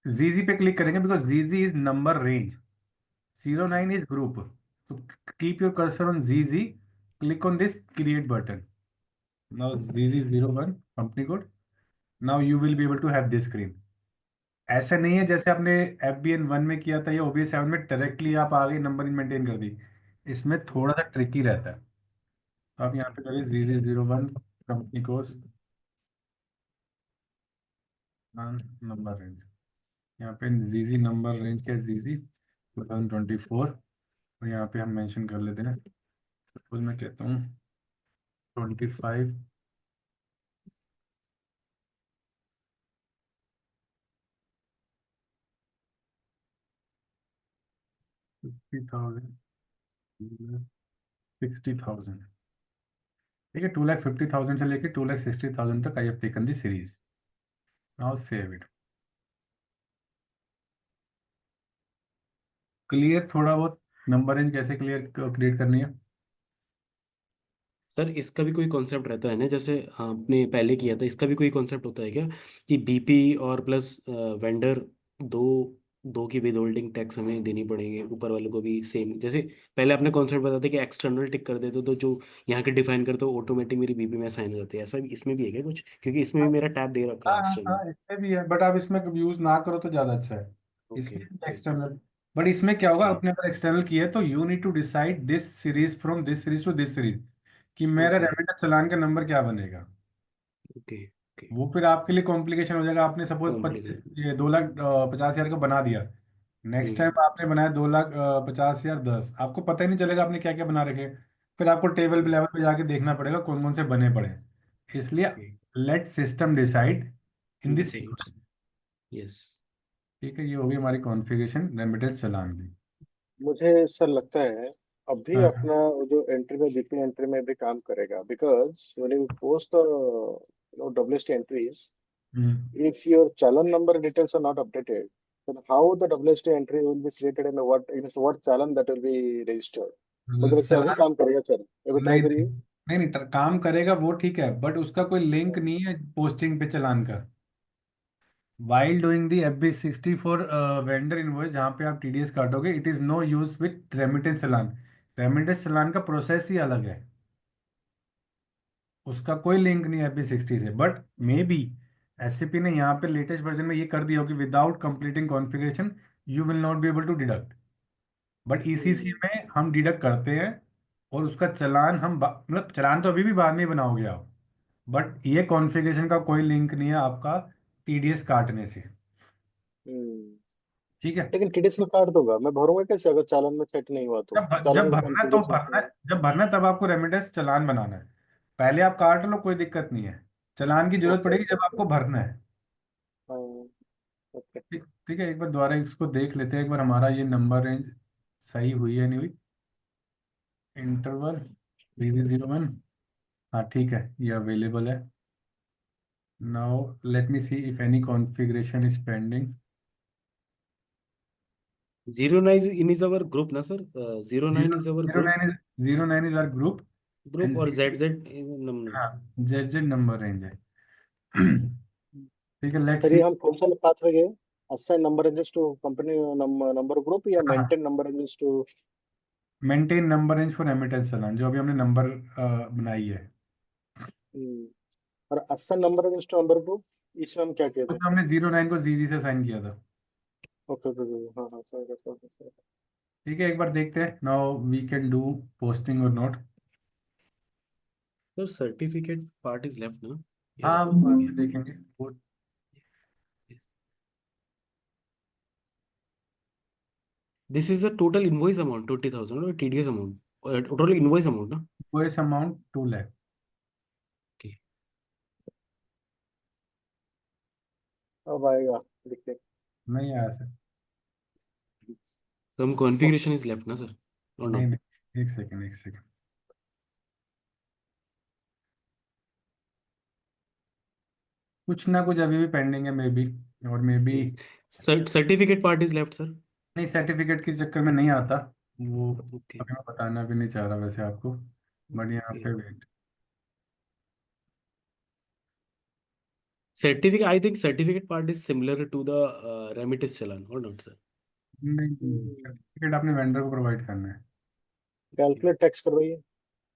ZZ पे क्लिक करेंगे because ZZ is number range, 09 is group. So keep your cursor on ZZ. Click on this create button. Now ZZ01 company code. Now you will be able to have this screen. ऐसा नहीं है जैसे आपने FBN1 में किया था या OBS7 में डायरेक्टली आप आगे नंबरिंग मेंटेन कर दी। इसमें थोड़ा सा ट्रिकी रहता है। तो आप यहाँ पे करिए ZZ01 company code number range. यहाँ पे ZZ नंबर रेंज क्या है, ZZ 2024। और यहाँ पे हम मेंशन कर लेते हैं, सपोज मैं कहता हूँ 25 50,000 60,000। ठीक है, 2,50,000 से लेके 2,60,000 तक I have taken the series. Now save it. Clear थोड़ा बहुत नंबर रेंज कैसे क्लियर क्रिएट करनी है? सर इसका भी कोई कॉन्सेप्ट रहता है ना, जैसे आपने पहले किया था, इसका भी कोई कॉन्सेप्ट होता है क्या कि बीपी और प्लस वेंडर दो दो की विद होल्डिंग टैक्स हमें देनी पड़ेंगे, ऊपर वालों को भी सेम, जैसे पहले आपने कॉन्सेप्ट बताया था कि एक्सटर्नल टिक कर देते तो जो यहाँ के डिफाइन करते हो ऑटोमेटिक मेरी बीपी में साइन हो जाती है, ऐसा भी इसमें भी है क्या कुछ, क्योंकि इसमें भी मेरा टैब दे रखा हाँ है हाँ एक्सटर्नल। हाँ, इसमें भी है बट आप इसमें यूज ना करो तो ज्यादा अच्छा है। ओके इसमें ओके एक्सटर्नल, बट इसमें क्या होगा, ओके अपने अगर एक्सटर्नल किया है तो you need to decide this series from this series to this series कि मेरा ओके रेमिटेंस चालान का नंबर क्या बनेगा। Okay okay. वो फिर आपके लिए कॉम्प्लिकेशन हो जाएगा। आपने सपोज कॉम्प्लिकेट। ये 2,50,000 का बना दिया, नेक्स्ट टाइम आपने बनाया 2,50,010, आपको पता ही नहीं चलेगा आपने क्या क्या बना रखे। फिर आपको टेबल लेवल पे जाके देखना पड़ेगा कौन कौन से बने पड़े हैं। इसलिए okay let system decide in this decides. Sequence. Yes. ठीक है, ये होगी हमारी कॉन्फ़िगरेशन रेमिटेंस चालान की। मुझे सर लगता है अभी हाँ हाँ। अपना वो जो एंट्री में जीपी एंट्री में भी काम करेगा, because when you post WST entries, hmm, if your challan number details are not updated, then how the WST entry will be created and what challan that will be registered? मुझे लगता है वो चालान काम करेगा सर, एक बार try नहीं नहीं करिए। नहीं नहीं, काम करेगा वो ठीक है, बट उसका कोई लिंक नहीं है पोस्टिंग पे चालान का। While doing the FB60 for vendor invoice, जहाँ पे आप TDS काटोगे, it is no use with remittance challan. Remittance challan का प्रोसेस ही अलग है, उसका कोई लिंक नहीं है FB60 से। बट मे बी SAP ने यहाँ पे लेटेस्ट वर्जन में ये कर दिया हो कि without completing configuration you will not be able to deduct. But ECC hmm, में हम डिडक्ट करते हैं, और उसका चालान हम मतलब चालान तो अभी भी बाद में ही बनाओगे आप, बट ये कॉन्फ़िगरेशन का कोई लिंक नहीं है आपका TDS काटने से। हम्म। ठीक है, लेकिन टीडीएस में काट दूंगा मैं, भरूंगा कैसे अगर चालन में सेट नहीं हुआ तो? जब चालन भरना है तो कॉन्फ़िगरेशन भरना तो। है, जब भरना है तब आपको रेमिटेंस चालान बनाना है। पहले आप काट लो, कोई दिक्कत नहीं है, चालान की जरूरत ओके पड़ेगी ओके जब ओके। आपको भरना है। हाँ, ओके। ठीक ठीक है, एक बार दोबारा इसको देख लेते हैं, एक बार हमारा ये नंबर रेंज सही हुई है नहीं हुई। इंटरवल ZZ01, हाँ ठीक है, ये अवेलेबल है। Now let me see if any configuration is pending. 09 is our group ना sir, 09 zero is our zero group. Nine is 09 is our group group and और ZZ, जेड हाँ ZZ नंबर रेंज है। ठीक है, let's sir सी। ये हम कौन सा पाथवे गए? Assign number ranges to company number group या हाँ, maintain number ranges to? Maintain number range for remittance challan, जो अभी हमने नंबर बनाई है। और assign number ranges to number group, इसमें हम क्या कहते तो हैं? हमने 09 को ZZ से साइन किया था। ओके ओके ओके, हाँ हाँ सर सर सर। ठीक है, एक बार देखते हैं now we can do posting और नॉट। तो सर्टिफिकेट पार्ट इज लेफ्ट ना, या हाँ, वो हो बाद गया। में देखेंगे वो। This is the total invoice amount 20,000 और TDS amount, total invoice amount ना। वो इस अमाउंट 2 लाख। Okay. अब आएगा, देखते हैं। नहीं आया सर। तो हम कॉन्फ़िगरेशन इज लेफ्ट ना सर, और नहीं नॉट? नहीं, एक सेकेंड एक सेकेंड। कुछ ना कुछ अभी भी पेंडिंग है मे बी, और may B. Certificate part is left sir. नहीं, सर्टिफिकेट के चक्कर में नहीं आता वो। ओके अभी मैं बताना भी नहीं चाह रहा वैसे आपको, बट यहाँ ओके। पे wait. Certificate, I think certificate part is similar to the remittance challan, और नॉट सर? नहीं, सर्टिफिकेट आपने वेंडर को प्रोवाइड करना है। कैलकुलेट टैक्स कर रही है।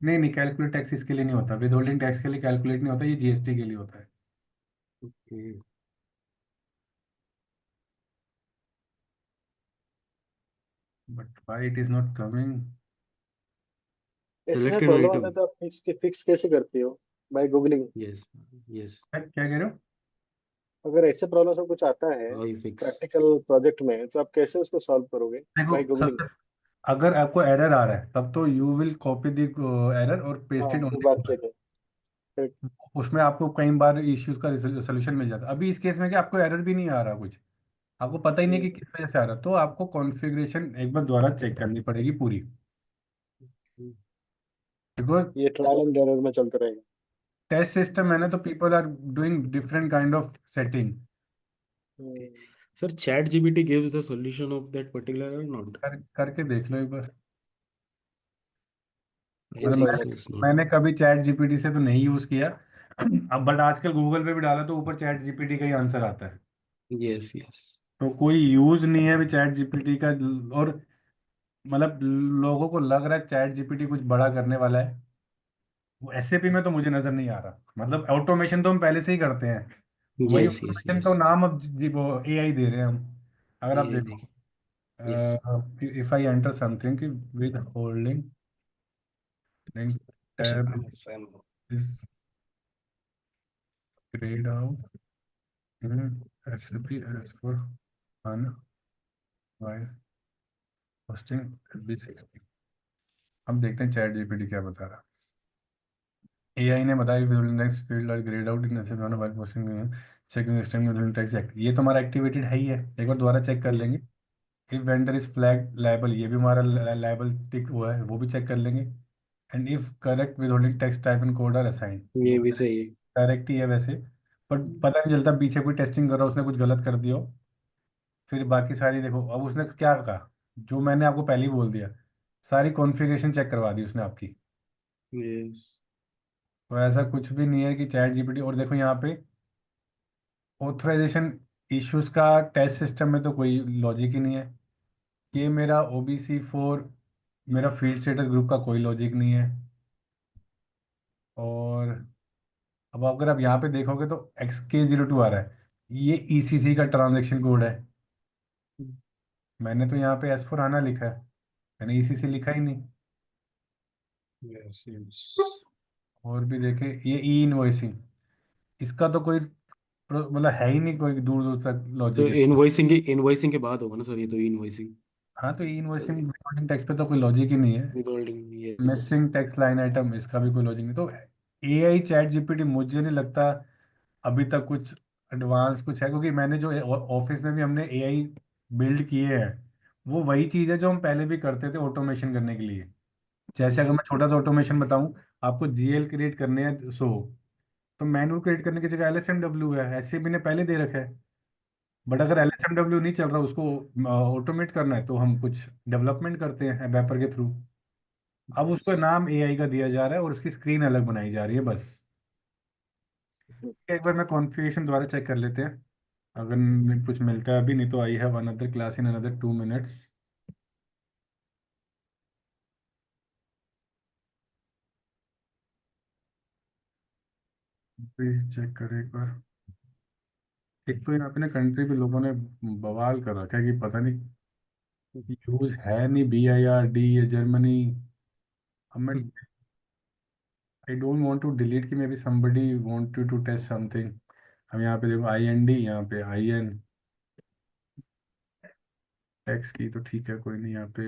नहीं नहीं, कैलकुलेट टैक्स इसके लिए नहीं होता, विद होल्डिंग टैक्स के लिए कैलकुलेट नहीं होता, ये जीएसटी के लिए होता है। Okay but why it is not coming? ऐसे में सिलेक्टेड प्रॉब्लम आता आइटम। है तो आप फिक्स कैसे करते हो? By googling. Yes yes. क्या कह रहे हो? अगर ऐसे प्रॉब्लम सब कुछ आता है how you fix? Practical project में, तो आप कैसे उसको सॉल्व करोगे? देखो बाय गूगलिंग। सबसे, अगर आपको एरर आ रहा है तब तो you will copy the error और हाँ, पेस्ट इट ऑन वो द बात गूगल। ठीक है। फिर उसमें आपको कई बार इश्यूज का सोल्यूशन मिल जाता है। अभी इस केस में कि आपको एरर भी नहीं आ रहा कुछ, आपको पता ही नहीं कि किस वजह से आ रहा, तो आपको कॉन्फ़िगरेशन एक बार दोबारा चेक करनी पड़ेगी पूरी। बिकॉज ये ट्रायल एंड एरर में चलता रहेगा। टेस्ट सिस्टम है ना, तो people are doing different kind of setting. Hmm, sir ChatGPT gives the solution of that particular, और नॉट? करके देख लो एक बार। आई मतलब थिंक ट्राई मैंने सो इज नॉट। मैंने कभी चैट जीपीटी से तो नहीं यूज किया। अब बट आजकल गूगल पे भी डाला तो ऊपर चैट जीपीटी का ही आंसर आता है। Yes yes. तो कोई यूज नहीं है अभी चैट जीपीटी का। और मतलब लोगों को लग रहा है चैट जीपीटी कुछ बड़ा करने वाला है, वो एसएपी में तो मुझे नजर नहीं आ रहा। मतलब ऑटोमेशन तो हम पहले से ही करते हैं, वही यस यस ऑटोमेशन यस। तो नाम अब वो एआई दे रहे हैं हम। अगर आप ये देखो, देखिए। Yes. If I enter something कि विद होल्डिंग लिंक अच्छा tab fam. Is grayed out in SAP as for HANA while hosting B60। अब देखते हैं चैट जीपीटी क्या बता रहा है। एआई ने बताया visual index field are grade out in SAP HANA while hosting checking stand visual index act, ये तो हमारा एक्टिवेटेड है ही है, एक बार दोबारा चेक कर लेंगे। If vendor is flag liable, ये भी हमारा लायबल टिक हुआ है, वो भी चेक कर लेंगे। And if correct with holding text type and code are assign, ये वो भी सही है। करेक्ट ही है वैसे। बट पता नहीं चलता पीछे कोई टेस्टिंग कर रहा हो, उसने कुछ गलत कर दिया हो। फिर बाकी सारी देखो, अब उसने क्या कहा, जो मैंने आपको पहले ही बोल दिया, सारी कॉन्फ़िगरेशन चेक करवा दी उसने आपकी। यस। तो ऐसा कुछ भी नहीं है कि चैट जीपीटी। और देखो यहाँ पे ऑथराइजेशन इश्यूज का टेस्ट सिस्टम में तो कोई लॉजिक ही नहीं है। ये मेरा OBC4, मेरा फील्ड स्टेटस ग्रुप का कोई लॉजिक नहीं है। और अब अगर आप यहाँ पे देखोगे तो XK02 आ रहा है, ये ECC का ट्रांजैक्शन कोड है। मैंने तो यहाँ पे S4 आना लिखा है, मैंने ECC लिखा ही नहीं। Yes yes. और भी देखे, ये ई इनवॉइसिंग, इसका तो कोई मतलब है ही नहीं कोई दूर दूर तक तो लॉजिक इसका। इनवॉइसिंग के बाद होगा ना सर, ये तो इनवॉइसिंग। हाँ, तो ई इनवॉइसिंग रिकॉर्डिंग टैक्स पे तो कोई लॉजिक ही नहीं है। Withholding. Yes. Missing tax line item, इसका भी कोई लॉजिक नहीं। तो एआई चैट जीपीटी मुझे नहीं लगता अभी तक कुछ एडवांस कुछ है, क्योंकि मैंने जो ऑफिस में भी हमने एआई बिल्ड किए हैं, वो वही चीज़ है जो हम पहले भी करते थे ऑटोमेशन करने के लिए। जैसे अगर मैं छोटा सा ऑटोमेशन बताऊं, आपको जीएल क्रिएट करने हैं 100, तो मैनुअल क्रिएट करने की जगह LSMW है, एसएबी ने पहले दे रखा है। बट अगर LSMW नहीं चल रहा, उसको ऑटोमेट करना है, तो हम कुछ डेवलपमेंट करते हैं वेपर के थ्रू। अब उसको नाम एआई का दिया जा रहा है और उसकी स्क्रीन अलग बनाई जा रही है बस। एक बार मैं कॉन्फ़िगरेशन दोबारा चेक कर लेते हैं, अगर कुछ मिलता है अभी, नहीं तो I have another class in another 2 minutes. Check करें एक बार। एक तो यहाँ पे ना कंट्री पे लोगों ने बवाल कर रखा है कि पता नहीं यूज है नहीं BIRD या जर्मनी। अब मैं, I don't want to delete कि maybe somebody want to test something. हम यहाँ पे देखो IND, यहाँ पे IN, टैक्स की तो ठीक है, कोई नहीं यहाँ पे।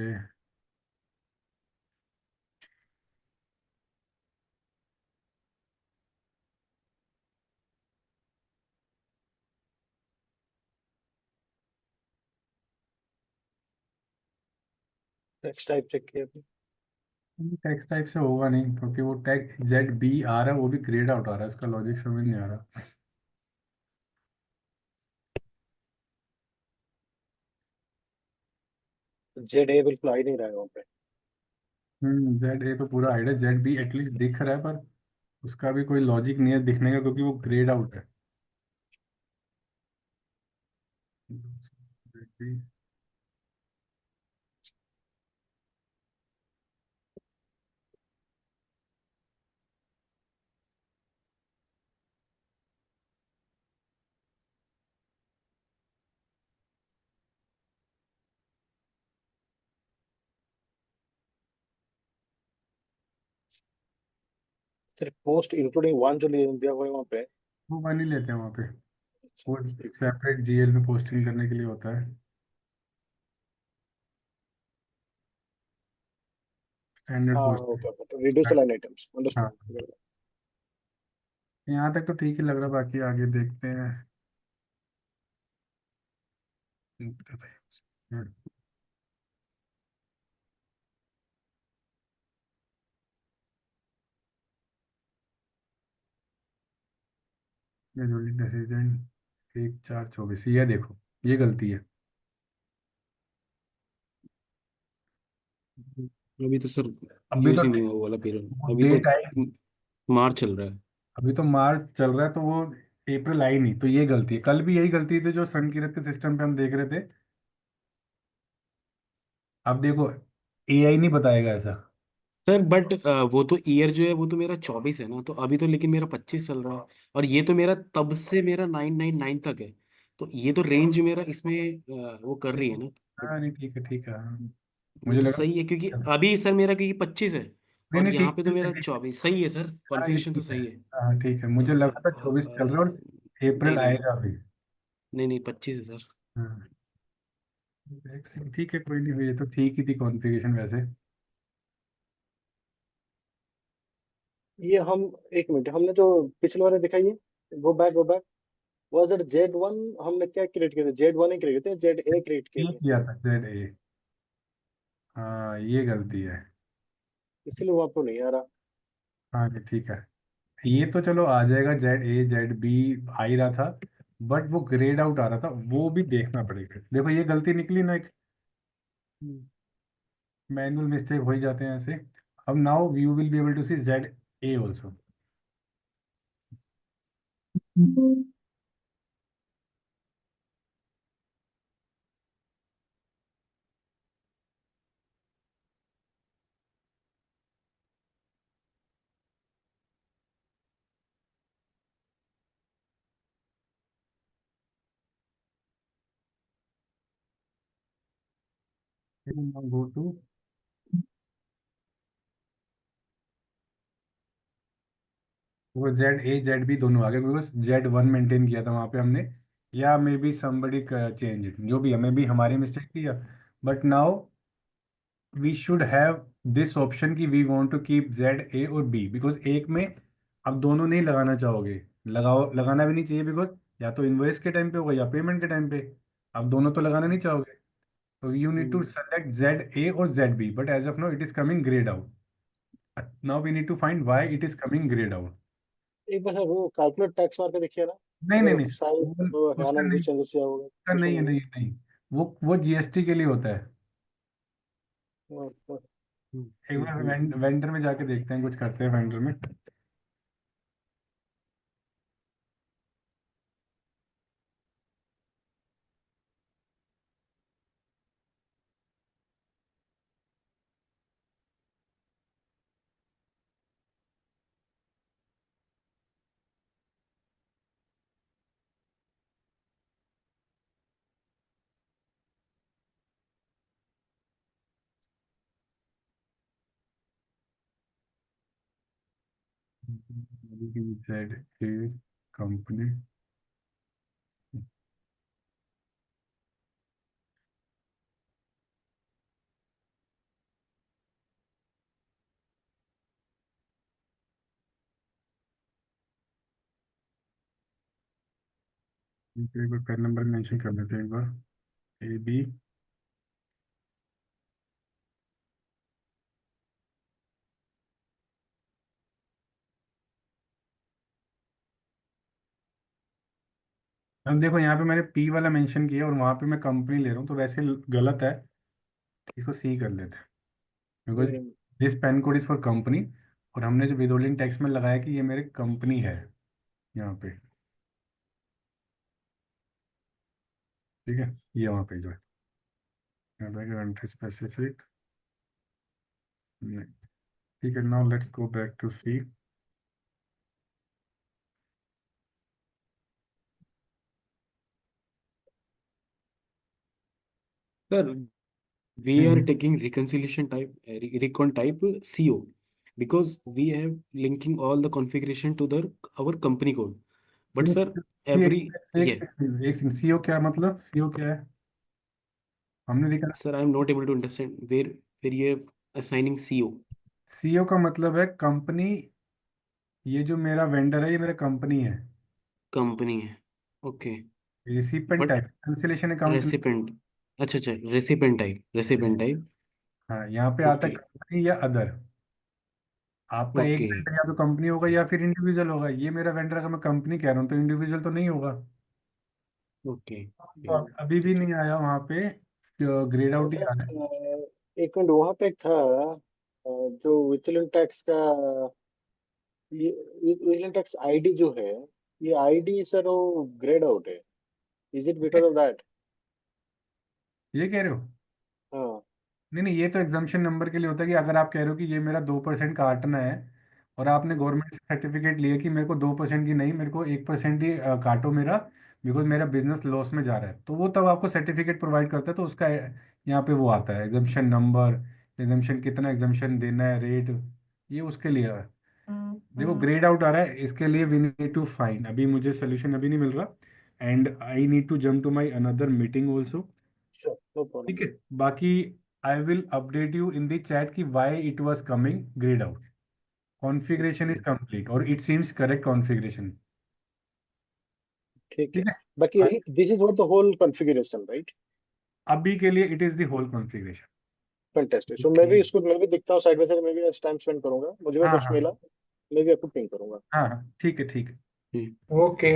टैक्स टाइप चेक किया आपने? टैक्स टाइप से होगा नहीं, क्योंकि वो टैग जेड बी आ रहा है, वो भी ग्रेड आउट आ रहा है, इसका लॉजिक समझ नहीं आ रहा। जेड ए बिल्कुल आ ही नहीं रहा है वहाँ पे। जेड ए तो पूरा हाइड है, जेड बी एटलीस्ट दिख रहा है, पर उसका भी कोई लॉजिक नहीं है दिखने का, क्योंकि वो ग्रेड आउट है। ZB, सिर्फ पोस्ट इंक्लूडिंग वन जो दिया हुआ है वहाँ पे। वो मान ही लेते हैं वहाँ पे। अच्छा, वो अच्छा। सेपरेट जीएल में पोस्टिंग करने के लिए होता है, स्टैंडर्ड हाँ, posting. Okay okay, reduce line items, हाँ, अंडरस्टूड। यहाँ तक तो ठीक ही लग रहा है, बाकी आगे देखते हैं। डिसीजन 1/4/24, ये देखो, ये गलती है। अभी तो सर अभी यूज तो ही नहीं हुआ वो वाला पीरियड, वो अभी तो डेट आई, मार्च चल रहा है। अभी तो मार्च चल रहा है, तो वो अप्रैल आई नहीं, तो ये गलती है। कल भी यही गलती थी जो सन किरत के सिस्टम पे हम देख रहे थे। अब देखो, एआई नहीं बताएगा ऐसा। सर बट वो तो ईयर जो है वो तो मेरा 24 है ना, तो अभी तो लेकिन मेरा 25 चल रहा है। और ये तो मेरा तब से मेरा 999 तक है। तो ये तो रेंज मेरा इसमें वो कर रही है ना। हाँ नहीं, ठीक है ठीक है, हाँ। वो मुझे तो लगा, सही है क्योंकि अभी सर मेरा क्योंकि 25 है। नहीं और नहीं, यहाँ ठीक पे तो ठीक है मेरा ठीक है। 24 सही है सर, हाँ ये कॉन्फ़िगरेशन तो ठीक है। सही है। हाँ ठीक है, मुझे लगा था 24 चल रहा है, और अप्रैल नहीं नहीं आएगा अभी। नहीं नहीं 25 है सर। हाँ, ठीक है, कोई नहीं हुई, ये तो ठीक ही थी कॉन्फ़िगरेशन वैसे। ये हम, एक मिनट, हमने जो पिछले वाले दिखाई है, go back, was it Z one? हमने क्या क्रिएट किए थे? जेड वन ही क्रिएट किए थे, जेड ए क्रिएट किए ये थे? किया था जेड ए। हाँ ये गलती है। इसीलिए वहां पे नहीं आ रहा। हाँ जी ठीक है, ये तो चलो आ जाएगा, जेड ए जेड बी आ ही रहा था, बट वो ग्रेड आउट आ रहा था, वो भी देखना पड़ेगा। देखो ये गलती निकली ना, एक मैनुअल मिस्टेक हो ही जाते हैं ऐसे। अब now you will be able to see Z A also. Go to, वो जेड ए जेड बी दोनों आ गए, बिकॉज जेड वन मेंटेन किया था वहां पे हमने, या maybe somebody change it, जो भी है, मे बी हमारी मिस्टेक थी, या but now we should have this option कि we want to keep Z A और बी, बिकॉज एक में आप दोनों नहीं लगाना चाहोगे, लगाओ, लगाना भी नहीं चाहिए, बिकॉज या तो इन्वॉइस के टाइम पे होगा या पेमेंट के टाइम पे, आप दोनों तो लगाना नहीं चाहोगे। तो you need to hmm, select Z A और Z B, but as of now it is coming greyed out. Now we need to find why it is coming greyed out. एक बार वो कैलकुलेट टैक्स मार के देखिए ना। नहीं नहीं अगर नहीं, शायद वो उसका हरियाणा में नहीं, कुछ चेंजेस किया होगा, उसका कुछ नहीं है, नहीं नहीं नहीं, वो जीएसटी के लिए होता है। है। एक बार वेंडर में जाके देखते हैं, कुछ करते हैं वेंडर में। जेड ए कंपनी, एक बार पैन नंबर मेंशन कर लेते हैं एक बार। ए बी अब देखो यहाँ पे मैंने पी वाला मेंशन किया और वहाँ पे मैं कंपनी ले रहा हूँ, तो वैसे गलत है। इसको सी कर लेते हैं, because hmm, this pen code is for company, और हमने जो विदहोल्डिंग टैक्स में लगाया कि ये मेरे कंपनी है यहाँ पे, ठीक है। ये वहाँ पे जो है कंट्री स्पेसिफिक, ठीक है। Now let's go back to C. Sir we are taking reconciliation type recon type CO because we have linking all the configuration to the our company code, but sir every एक yeah second, एक second, CO क्या मतलब, CO क्या है? हमने देखा sir I am not able to understand where you have assigning CO CO का मतलब है कंपनी, ये जो मेरा वेंडर है ये मेरा कंपनी है। company है okay recipient but type cancellation account में। recipient अच्छा recipient type हाँ, यहाँ पे आता है okay कंपनी या अदर। आपका एक okay वेंडर या तो कंपनी होगा या फिर इंडिविजुअल होगा। ये मेरा वेंडर, अगर मैं कंपनी कह रहा हूँ तो इंडिविजुअल तो नहीं होगा। okay तो अभी भी नहीं आया वहाँ पे, ग्रेड आउट ही सर आ रहा है। एक मिनट, वहाँ पे एक था जो विजिलेंट टैक्स का, ये विजिलेंट टैक्स आईडी जो है, ये आईडी सर वो ग्रेड आउट है। Is it because of that? ये कह रहे हो? हाँ। नहीं नहीं, ये तो एग्जाम्पशन नंबर के लिए होता है कि अगर आप कह रहे हो कि ये मेरा 2% काटना है, और आपने गवर्नमेंट से सर्टिफिकेट लिया कि मेरे को 2% की नहीं, मेरे को 1% ही काटो मेरा, बिकॉज मेरा बिजनेस लॉस में जा रहा है, तो वो तब आपको सर्टिफिकेट प्रोवाइड करता है। तो उसका यहाँ पे वो आता है एग्जाम्पशन नंबर, एग्जाम्पशन कितना एग्जाम्पशन देना है, रेट, ये उसके लिए है। देखो ग्रेड आउट आ रहा है, इसके लिए वी नीड टू फाइंड, अभी मुझे सोल्यूशन अभी नहीं मिल रहा, and I need to jump to my another meeting also. Sure, no problem. ठीक है, बाकी I will update you in the chat कि why it was coming greyed out. Configuration is complete और इट सीम्स करेक्ट कॉन्फ़िगरेशन। ठीक है। ठीक है, बाकी अ- यही, this is what the whole configuration, right? अभी के लिए it is the whole configuration. Fantastic. So okay मैं भी दिखता हूँ साइड बाय साइड, मैं भी टाइम स्पेंड करूंगा, मुझे भी हाँ कुछ हाँ मिला, मैं भी आपको पिंग करूंगा। हाँ हाँ, ठीक है ठीक है। हम्म। ओके।